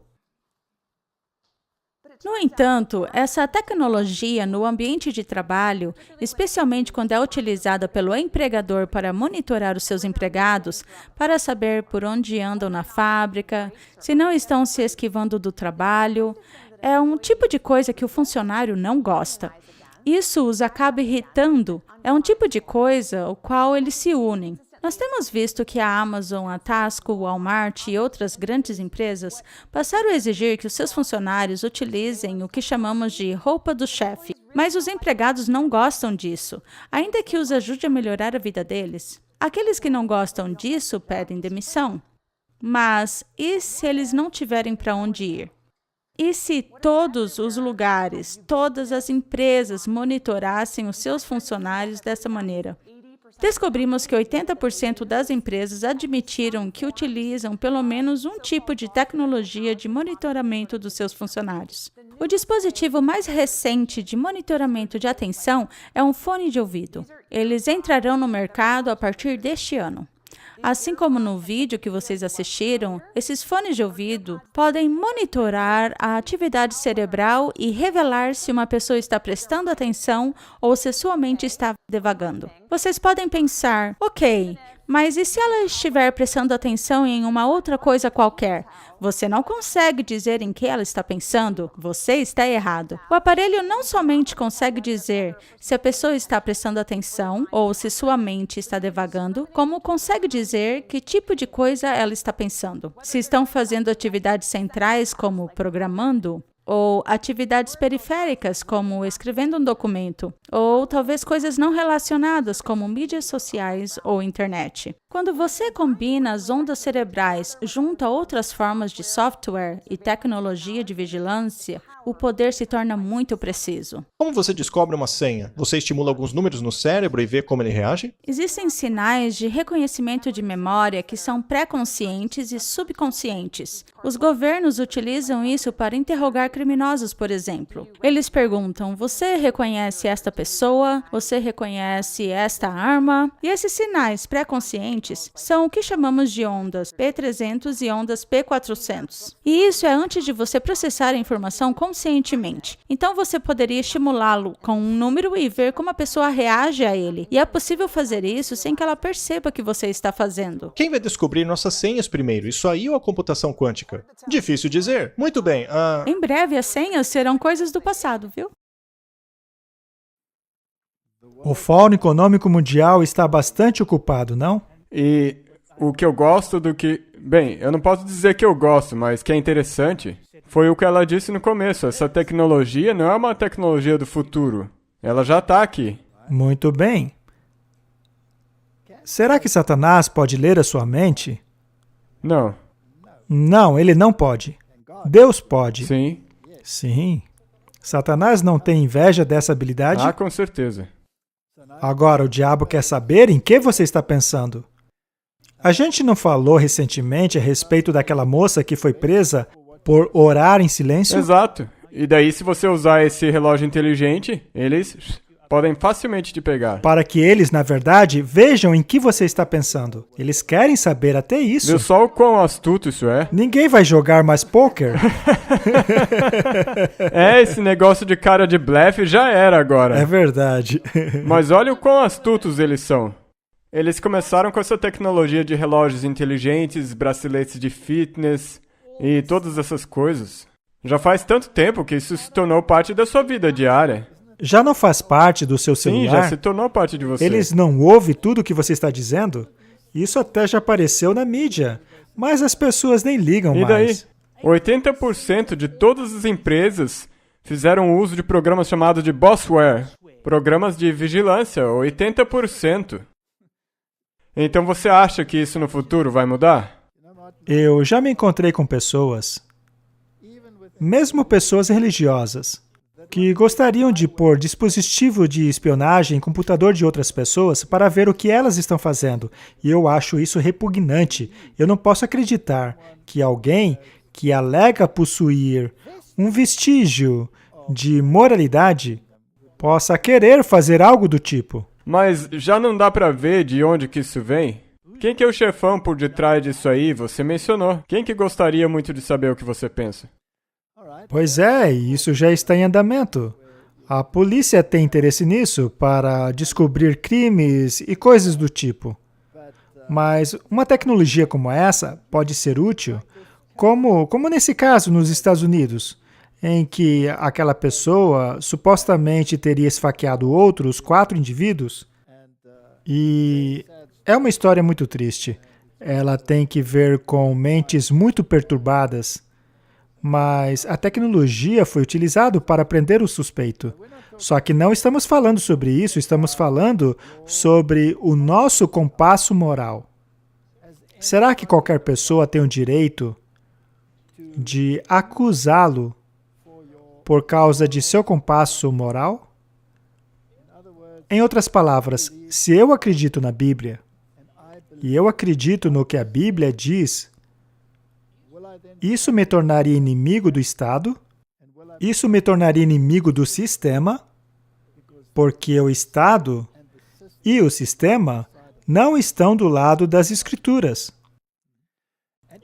No entanto, essa tecnologia no ambiente de trabalho, especialmente quando é utilizada pelo empregador para monitorar os seus empregados, para saber por onde andam na fábrica, se não estão se esquivando do trabalho, é um tipo de coisa que o funcionário não gosta. Isso os acaba irritando, é um tipo de coisa ao qual eles se unem. Nós temos visto que a Amazon, a Tasco, o Walmart e outras grandes empresas passaram a exigir que os seus funcionários utilizem o que chamamos de roupa do chefe. Mas os empregados não gostam disso, ainda que os ajude a melhorar a vida deles. Aqueles que não gostam disso pedem demissão. Mas e se eles não tiverem para onde ir? E se todos os lugares, todas as empresas monitorassem os seus funcionários dessa maneira? Descobrimos que 80% das empresas admitiram que utilizam pelo menos um tipo de tecnologia de monitoramento dos seus funcionários. O dispositivo mais recente de monitoramento de atenção é um fone de ouvido. Eles entrarão no mercado a partir deste ano. Assim como no vídeo que vocês assistiram, esses fones de ouvido podem monitorar a atividade cerebral e revelar se uma pessoa está prestando atenção ou se sua mente está divagando. Vocês podem pensar, ok, mas e se ela estiver prestando atenção em uma outra coisa qualquer? Você não consegue dizer em que ela está pensando? Você está errado. O aparelho não somente consegue dizer se a pessoa está prestando atenção ou se sua mente está divagando, como consegue dizer que tipo de coisa ela está pensando. Se estão fazendo atividades centrais, como programando, ou atividades periféricas, como escrevendo um documento, ou talvez coisas não relacionadas, como mídias sociais ou internet. Quando você combina as ondas cerebrais junto a outras formas de software e tecnologia de vigilância, o poder se torna muito preciso.
Como você descobre uma senha? Você estimula alguns números no cérebro e vê como ele reage?
Existem sinais de reconhecimento de memória que são pré-conscientes e subconscientes. Os governos utilizam isso para interrogar criminosos, por exemplo. Eles perguntam, você reconhece esta pessoa? Você reconhece esta arma? E esses sinais pré-conscientes são o que chamamos de ondas P300 e ondas P400. E isso é antes de você processar a informação conscientemente. Então você poderia estimulá-lo com um número e ver como a pessoa reage a ele. E é possível fazer isso sem que ela perceba que você está fazendo.
Quem vai descobrir nossas senhas primeiro? Isso aí ou a computação quântica? Difícil dizer. Muito bem.
Em breve, as senhas serão coisas do passado, viu?
O Fórum Econômico Mundial está bastante ocupado, não?
E o que eu gosto do que... Bem, eu não posso dizer que eu gosto, mas que é interessante foi o que ela disse no começo. Essa tecnologia não é uma tecnologia do futuro. Ela já está aqui.
Muito bem. Será que Satanás pode ler a sua mente?
Não.
Não, ele não pode. Deus pode.
Sim.
Sim. Satanás não tem inveja dessa habilidade?
Ah, com certeza.
Agora, o diabo quer saber em que você está pensando. A gente não falou recentemente a respeito daquela moça que foi presa por orar em silêncio?
Exato. E daí, se você usar esse relógio inteligente, eles podem facilmente te pegar.
Para que eles, na verdade, vejam em que você está pensando. Eles querem saber até isso.
Viu só o quão astuto isso é?
Ninguém vai jogar mais pôquer.
Esse negócio de cara de blefe já era agora.
É verdade.
Mas olha o quão astutos eles são. Eles começaram com essa tecnologia de relógios inteligentes, braceletes de fitness e todas essas coisas. Já faz tanto tempo que isso se tornou parte da sua vida diária.
Já não faz parte do seu celular?
Sim, já se tornou parte de você.
Eles não ouvem tudo o que você está dizendo? Isso até já apareceu na mídia, mas as pessoas nem ligam
E daí?
mais.
80% de todas as empresas fizeram uso de programas chamados de bossware, programas de vigilância, 80%. Então você acha que isso no futuro vai mudar?
Eu já me encontrei com pessoas, mesmo pessoas religiosas, que gostariam de pôr dispositivo de espionagem em computador de outras pessoas para ver o que elas estão fazendo. E eu acho isso repugnante. Eu não posso acreditar que alguém que alega possuir um vestígio de moralidade possa querer fazer algo do tipo.
Mas já não dá pra ver de onde que isso vem? Quem que é o chefão por detrás disso aí? Você mencionou. Quem que gostaria muito de saber o que você pensa?
Pois é, isso já está em andamento. A polícia tem interesse nisso para descobrir crimes e coisas do tipo. Mas uma tecnologia como essa pode ser útil, como nesse caso nos Estados Unidos, em que aquela pessoa supostamente teria esfaqueado outros 4 indivíduos. E é uma história muito triste. Ela tem que ver com mentes muito perturbadas. Mas a tecnologia foi utilizada para prender o suspeito. Só que não estamos falando sobre isso, estamos falando sobre o nosso compasso moral. Será que qualquer pessoa tem o direito de acusá-lo por causa de seu compasso moral? Em outras palavras, se eu acredito na Bíblia, e eu acredito no que a Bíblia diz, isso me tornaria inimigo do Estado? Isso me tornaria inimigo do sistema, porque o Estado e o sistema não estão do lado das Escrituras.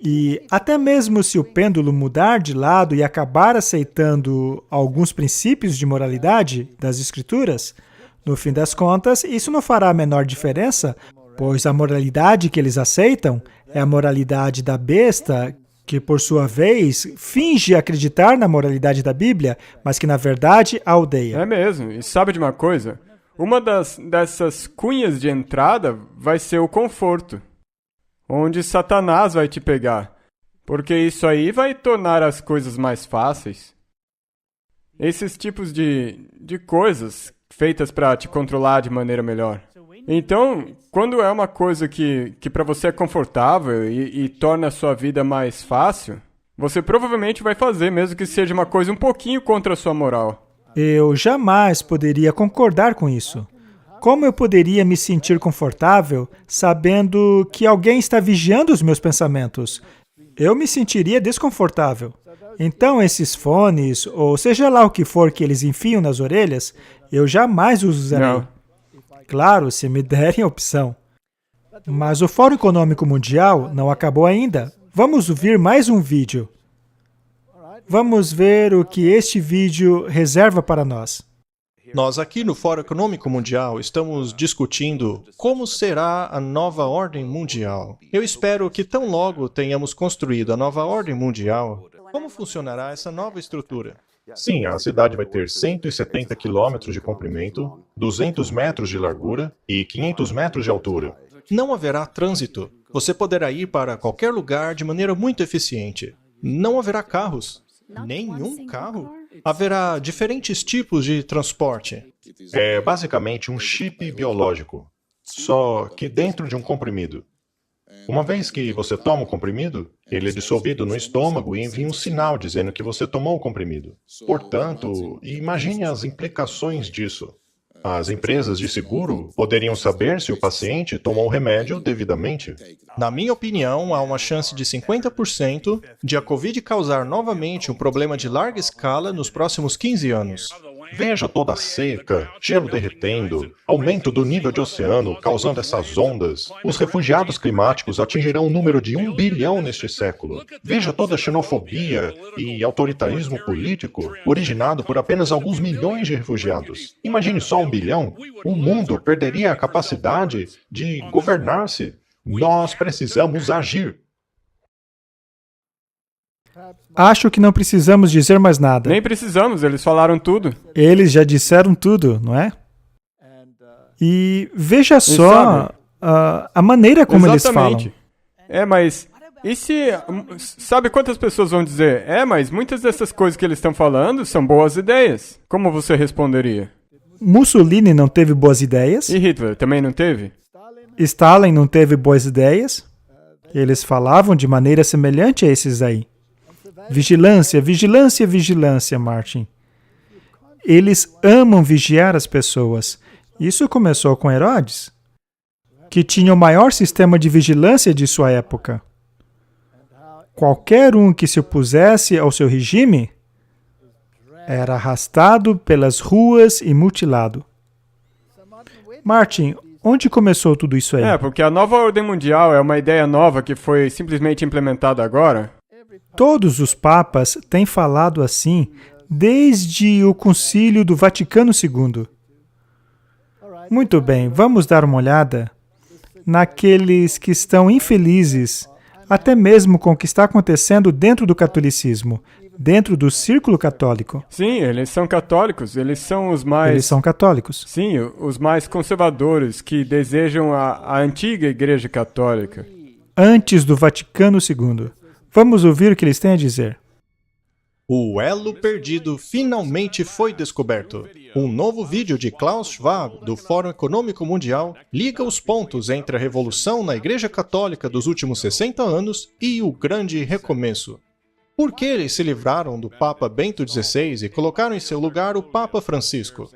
E até mesmo se o pêndulo mudar de lado e acabar aceitando alguns princípios de moralidade das Escrituras, no fim das contas, isso não fará a menor diferença, pois a moralidade que eles aceitam é a moralidade da besta, que, por sua vez, finge acreditar na moralidade da Bíblia, mas que, na verdade, a odeia.
É mesmo. E sabe de uma coisa? Uma dessas cunhas de entrada vai ser o conforto, onde Satanás vai te pegar, porque isso aí vai tornar as coisas mais fáceis. Esses tipos de coisas feitas para te controlar de maneira melhor. Então, quando é uma coisa que para você é confortável e torna a sua vida mais fácil, você provavelmente vai fazer, mesmo que seja uma coisa um pouquinho contra a sua moral.
Eu jamais poderia concordar com isso. Como eu poderia me sentir confortável sabendo que alguém está vigiando os meus pensamentos? Eu me sentiria desconfortável. Então, esses fones, ou seja lá o que for que eles enfiam nas orelhas, eu jamais os usarei.
Não.
Claro, se me derem a opção. Mas o Fórum Econômico Mundial não acabou ainda. Vamos ouvir mais um vídeo. Vamos ver o que este vídeo reserva para nós.
Nós aqui no Fórum Econômico Mundial estamos discutindo como será a nova ordem mundial. Eu espero que tão logo tenhamos construído a nova ordem mundial, como funcionará essa nova estrutura?
Sim, a cidade vai ter 170 quilômetros de comprimento, 200 metros de largura e 500 metros de altura.
Não haverá trânsito. Você poderá ir para qualquer lugar de maneira muito eficiente. Não haverá carros. Nenhum carro. Haverá diferentes tipos de transporte.
É basicamente um chip biológico, só que dentro de um comprimido. Uma vez que você toma o comprimido, ele é dissolvido no estômago e envia um sinal dizendo que você tomou o comprimido. Portanto, imagine as implicações disso. As empresas de seguro poderiam saber se o paciente tomou o remédio devidamente.
Na minha opinião, há uma chance de 50% de a Covid causar novamente um problema de larga escala nos próximos 15 anos.
Veja toda a seca, gelo derretendo, aumento do nível de oceano causando essas ondas. Os refugiados climáticos atingirão um número de 1 bilhão neste século. Veja toda a xenofobia e autoritarismo político originado por apenas alguns milhões de refugiados. Imagine só 1 bilhão. O mundo perderia a capacidade de governar-se. Nós precisamos agir.
Acho que não precisamos dizer mais nada.
Nem precisamos, eles falaram tudo.
Eles já disseram tudo, não é? E veja só a maneira como eles falam.
Mas e se... Sabe quantas pessoas vão dizer? Mas muitas dessas coisas que eles estão falando são boas ideias. Como você responderia?
Mussolini não teve boas ideias.
E Hitler também não teve?
Stalin não teve boas ideias. Eles falavam de maneira semelhante a esses aí. Vigilância, vigilância, vigilância, Martin. Eles amam vigiar as pessoas. Isso começou com Herodes, que tinha o maior sistema de vigilância de sua época. Qualquer um que se opusesse ao seu regime era arrastado pelas ruas e mutilado. Martin, onde começou tudo isso aí?
Porque a nova ordem mundial é uma ideia nova que foi simplesmente implementada agora.
Todos os papas têm falado assim desde o Concílio do Vaticano II. Muito bem, vamos dar uma olhada naqueles que estão infelizes, até mesmo com o que está acontecendo dentro do catolicismo, dentro do círculo católico.
Sim, eles são católicos, eles são os mais...
Eles são católicos.
Sim, os mais conservadores, que desejam a antiga Igreja Católica.
Antes do Vaticano II. Vamos ouvir o que eles têm a dizer.
O elo perdido finalmente foi descoberto. Um novo vídeo de Klaus Schwab, do Fórum Econômico Mundial, liga os pontos entre a revolução na Igreja Católica dos últimos 60 anos e o grande recomeço. Por que eles se livraram do Papa Bento XVI e colocaram em seu lugar o Papa Francisco?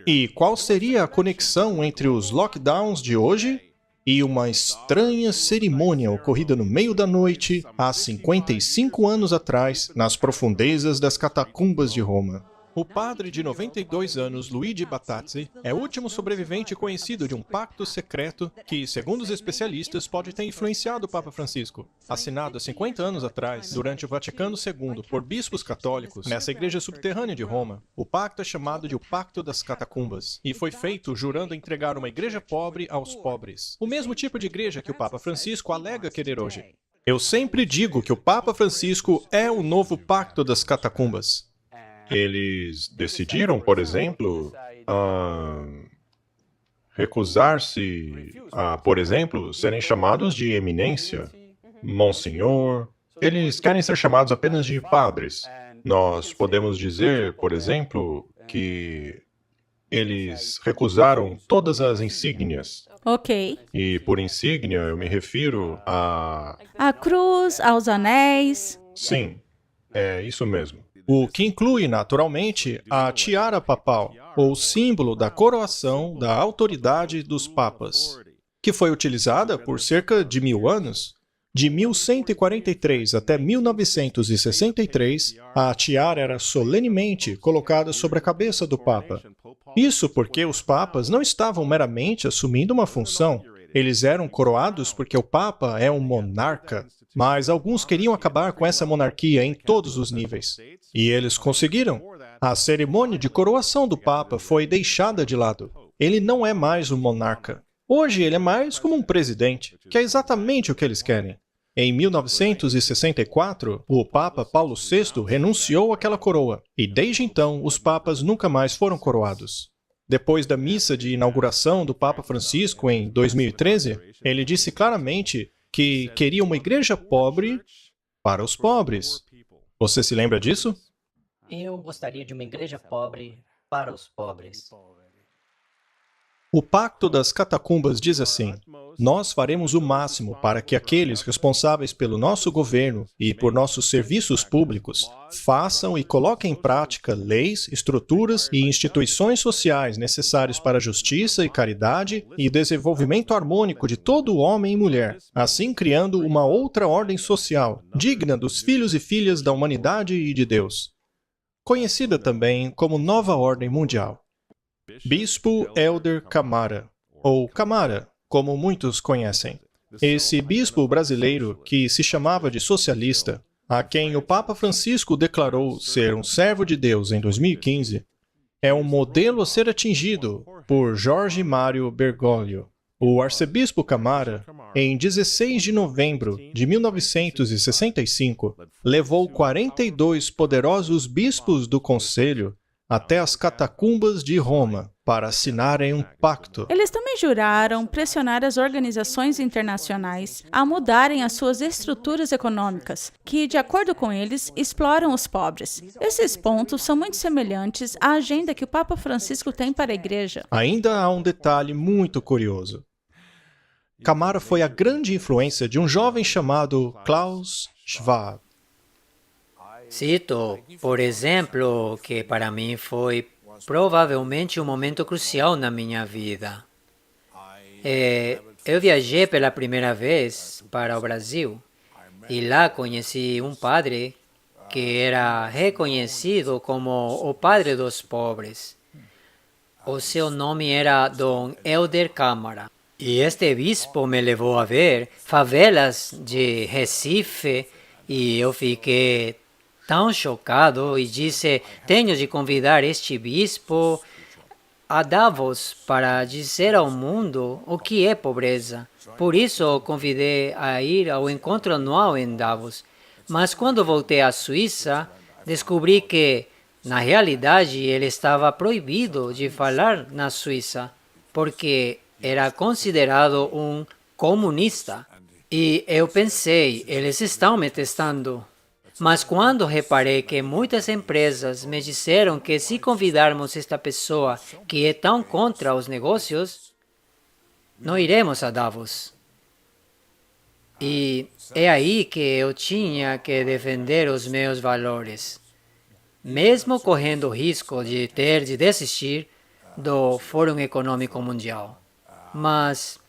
E qual seria a conexão entre os lockdowns de hoje e uma estranha cerimônia ocorrida no meio da noite, há 55 anos atrás, nas profundezas das catacumbas de Roma. O padre de 92 anos, Luigi Battazzi, é o último sobrevivente conhecido de um pacto secreto que, segundo os especialistas, pode ter influenciado o Papa Francisco. Assinado há 50 anos atrás, durante o Vaticano II, por bispos católicos, nessa igreja subterrânea de Roma, o pacto é chamado de o Pacto das Catacumbas, e foi feito jurando entregar uma igreja pobre aos pobres. O mesmo tipo de igreja que o Papa Francisco alega querer hoje. Eu sempre digo que o Papa Francisco é o novo Pacto das Catacumbas.
Eles decidiram, por exemplo, recusar-se a, por exemplo, serem chamados de eminência, monsenhor. Eles querem ser chamados apenas de padres. Nós podemos dizer, por exemplo, que eles recusaram todas as insígnias.
Ok.
E por insígnia eu me refiro a...
A cruz, aos anéis.
Sim, é isso mesmo.
O que inclui, naturalmente, a tiara papal, ou símbolo da coroação da autoridade dos papas, que foi utilizada por cerca de 1000 anos. De 1143 até 1963, a tiara era solenemente colocada sobre a cabeça do papa. Isso porque os papas não estavam meramente assumindo uma função. Eles eram coroados porque o papa é um monarca. Mas alguns queriam acabar com essa monarquia em todos os níveis. E eles conseguiram. A cerimônia de coroação do Papa foi deixada de lado. Ele não é mais um monarca. Hoje ele é mais como um presidente, que é exatamente o que eles querem. Em 1964, o Papa Paulo VI renunciou àquela coroa, e desde então os papas nunca mais foram coroados. Depois da missa de inauguração do Papa Francisco em 2013, ele disse claramente que queria uma igreja pobre para os pobres. Você se lembra disso?
Eu gostaria de uma igreja pobre para os pobres.
O Pacto das Catacumbas diz assim: nós faremos o máximo para que aqueles responsáveis pelo nosso governo e por nossos serviços públicos façam e coloquem em prática leis, estruturas e instituições sociais necessários para a justiça e caridade e desenvolvimento harmônico de todo homem e mulher, assim criando uma outra ordem social, digna dos filhos e filhas da humanidade e de Deus, conhecida também como Nova Ordem Mundial. Bispo Helder Camara, ou Camara, como muitos conhecem. Esse bispo brasileiro, que se chamava de socialista, a quem o Papa Francisco declarou ser um servo de Deus em 2015, é um modelo a ser atingido por Jorge Mário Bergoglio. O arcebispo Camara, em 16 de novembro de 1965, levou 42 poderosos bispos do Conselho até as catacumbas de Roma para assinarem um pacto.
Eles também juraram pressionar as organizações internacionais a mudarem as suas estruturas econômicas, que, de acordo com eles, exploram os pobres. Esses pontos são muito semelhantes à agenda que o Papa Francisco tem para a Igreja.
Ainda há um detalhe muito curioso. Camara foi a grande influência de um jovem chamado Klaus Schwab.
Cito, por exemplo, que para mim foi provavelmente um momento crucial na minha vida. Eu viajei pela primeira vez para o Brasil e lá conheci um padre que era reconhecido como o padre dos pobres. O seu nome era Dom Helder Câmara. E este bispo me levou a ver favelas de Recife e eu fiquei tão chocado e disse: tenho de convidar este bispo a Davos para dizer ao mundo o que é pobreza. Por isso o convidei a ir ao encontro anual em Davos. Mas quando voltei à Suíça, descobri que, na realidade, ele estava proibido de falar na Suíça, porque era considerado um comunista. E eu pensei, eles estão me testando. Mas quando reparei que muitas empresas me disseram que se convidarmos esta pessoa que é tão contra os negócios, não iremos a Davos. E é aí que eu tinha que defender os meus valores, mesmo correndo o risco de ter de desistir do Fórum Econômico Mundial. Mas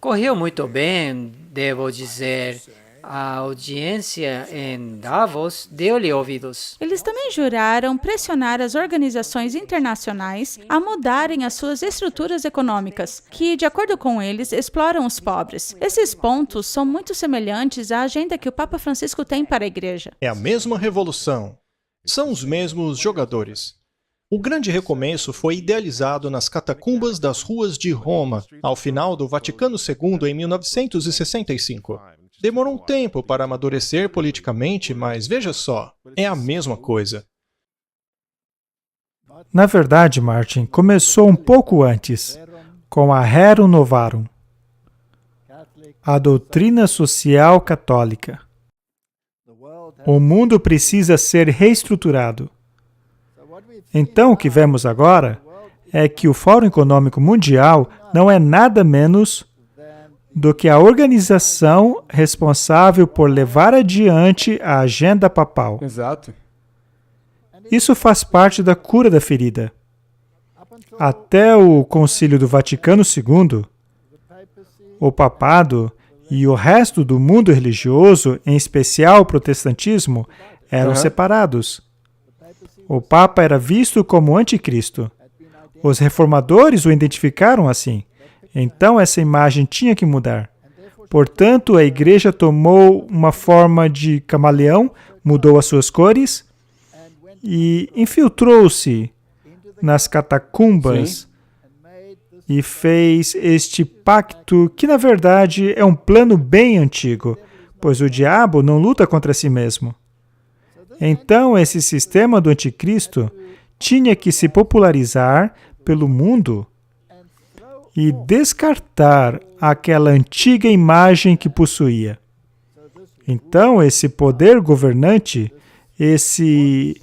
Correu muito bem, devo dizer. A audiência em Davos deu-lhe ouvidos.
Eles também juraram pressionar as organizações internacionais a mudarem as suas estruturas econômicas, que, de acordo com eles, exploram os pobres. Esses pontos são muito semelhantes à agenda que o Papa Francisco tem para a Igreja.
É a mesma revolução. São os mesmos jogadores. O Grande Recomeço foi idealizado nas catacumbas das ruas de Roma, ao final do Vaticano II, em 1965. Demorou um tempo para amadurecer politicamente, mas veja só, é a mesma coisa.
Na verdade, Martin, começou um pouco antes, com a Rerum Novarum, a doutrina social católica. O mundo precisa ser reestruturado. Então, o que vemos agora é que o Fórum Econômico Mundial não é nada menos do que a organização responsável por levar adiante a agenda papal.
Exato.
Isso faz parte da cura da ferida. Até o Concílio do Vaticano II, o papado e o resto do mundo religioso, em especial o protestantismo, eram separados. O Papa era visto como anticristo. Os reformadores o identificaram assim. Então, essa imagem tinha que mudar. Portanto, a Igreja tomou uma forma de camaleão, mudou as suas cores e infiltrou-se nas catacumbas e fez este pacto que, na verdade, é um plano bem antigo, pois o diabo não luta contra si mesmo. Então, esse sistema do anticristo tinha que se popularizar pelo mundo e descartar aquela antiga imagem que possuía. Então, esse poder governante, esse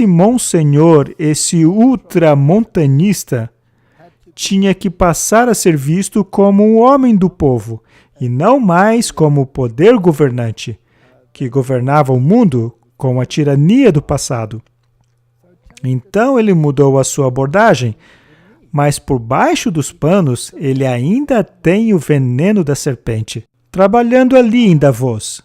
monsenhor, esse ultramontanista, tinha que passar a ser visto como um homem do povo, e não mais como o poder governante, que governava o mundo com a tirania do passado. Então, ele mudou a sua abordagem, mas por baixo dos panos, ele ainda tem o veneno da serpente, trabalhando ali em Davos.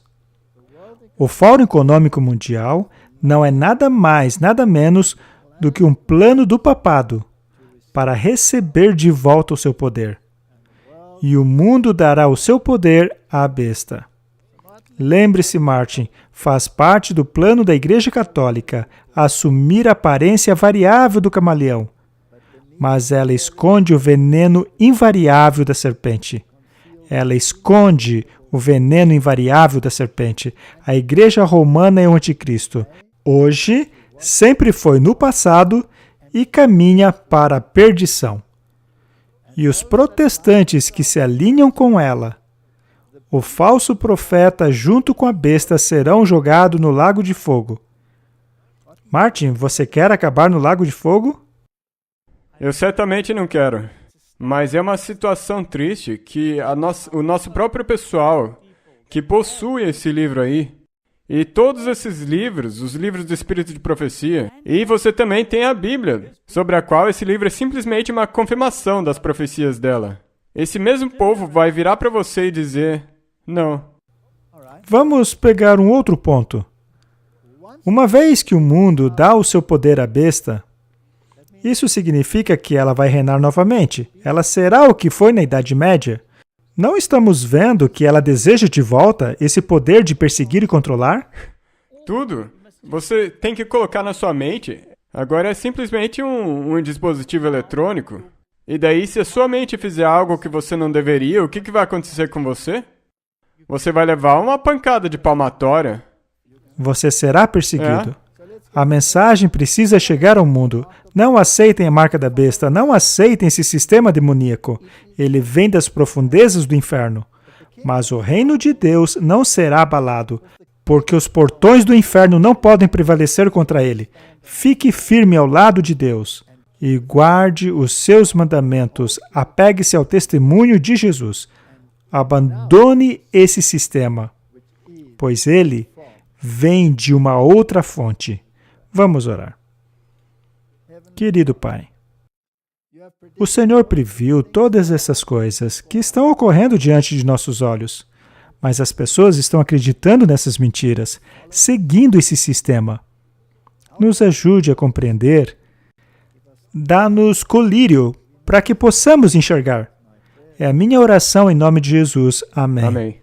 O Fórum Econômico Mundial não é nada mais, nada menos do que um plano do papado para receber de volta o seu poder. E o mundo dará o seu poder à besta. Lembre-se, Martin, faz parte do plano da Igreja Católica assumir a aparência variável do camaleão, mas ela esconde o veneno invariável da serpente. Ela esconde o veneno invariável da serpente. A Igreja Romana é o anticristo. Hoje, sempre foi no passado e caminha para a perdição. E os protestantes que se alinham com ela, o falso profeta junto com a besta serão jogados no lago de fogo. Martin, você quer acabar no lago de fogo?
Eu certamente não quero, mas é uma situação triste que o nosso próprio pessoal, que possui esse livro aí, e todos esses livros, os livros do Espírito de Profecia, e você também tem a Bíblia, sobre a qual esse livro é simplesmente uma confirmação das profecias dela. Esse mesmo povo vai virar para você e dizer, não.
Vamos pegar um outro ponto. Uma vez que o mundo dá o seu poder à besta, isso significa que ela vai reinar novamente. Ela será o que foi na Idade Média. Não estamos vendo que ela deseja de volta esse poder de perseguir e controlar?
Tudo. Você tem que colocar na sua mente. Agora é simplesmente um dispositivo eletrônico. E daí, se a sua mente fizer algo que você não deveria, o que vai acontecer com você? Você vai levar uma pancada de palmatória.
Você será perseguido. A mensagem precisa chegar ao mundo. Não aceitem a marca da besta, não aceitem esse sistema demoníaco. Ele vem das profundezas do inferno. Mas o reino de Deus não será abalado, porque os portões do inferno não podem prevalecer contra ele. Fique firme ao lado de Deus e guarde os seus mandamentos. Apegue-se ao testemunho de Jesus. Abandone esse sistema, pois ele vem de uma outra fonte. Vamos orar. Querido Pai, O Senhor previu todas essas coisas que estão ocorrendo diante de nossos olhos. Mas as pessoas estão acreditando nessas mentiras, seguindo esse sistema. Nos ajude a compreender. Dá-nos colírio para que possamos enxergar. É a minha oração em nome de Jesus. Amém.
Amém.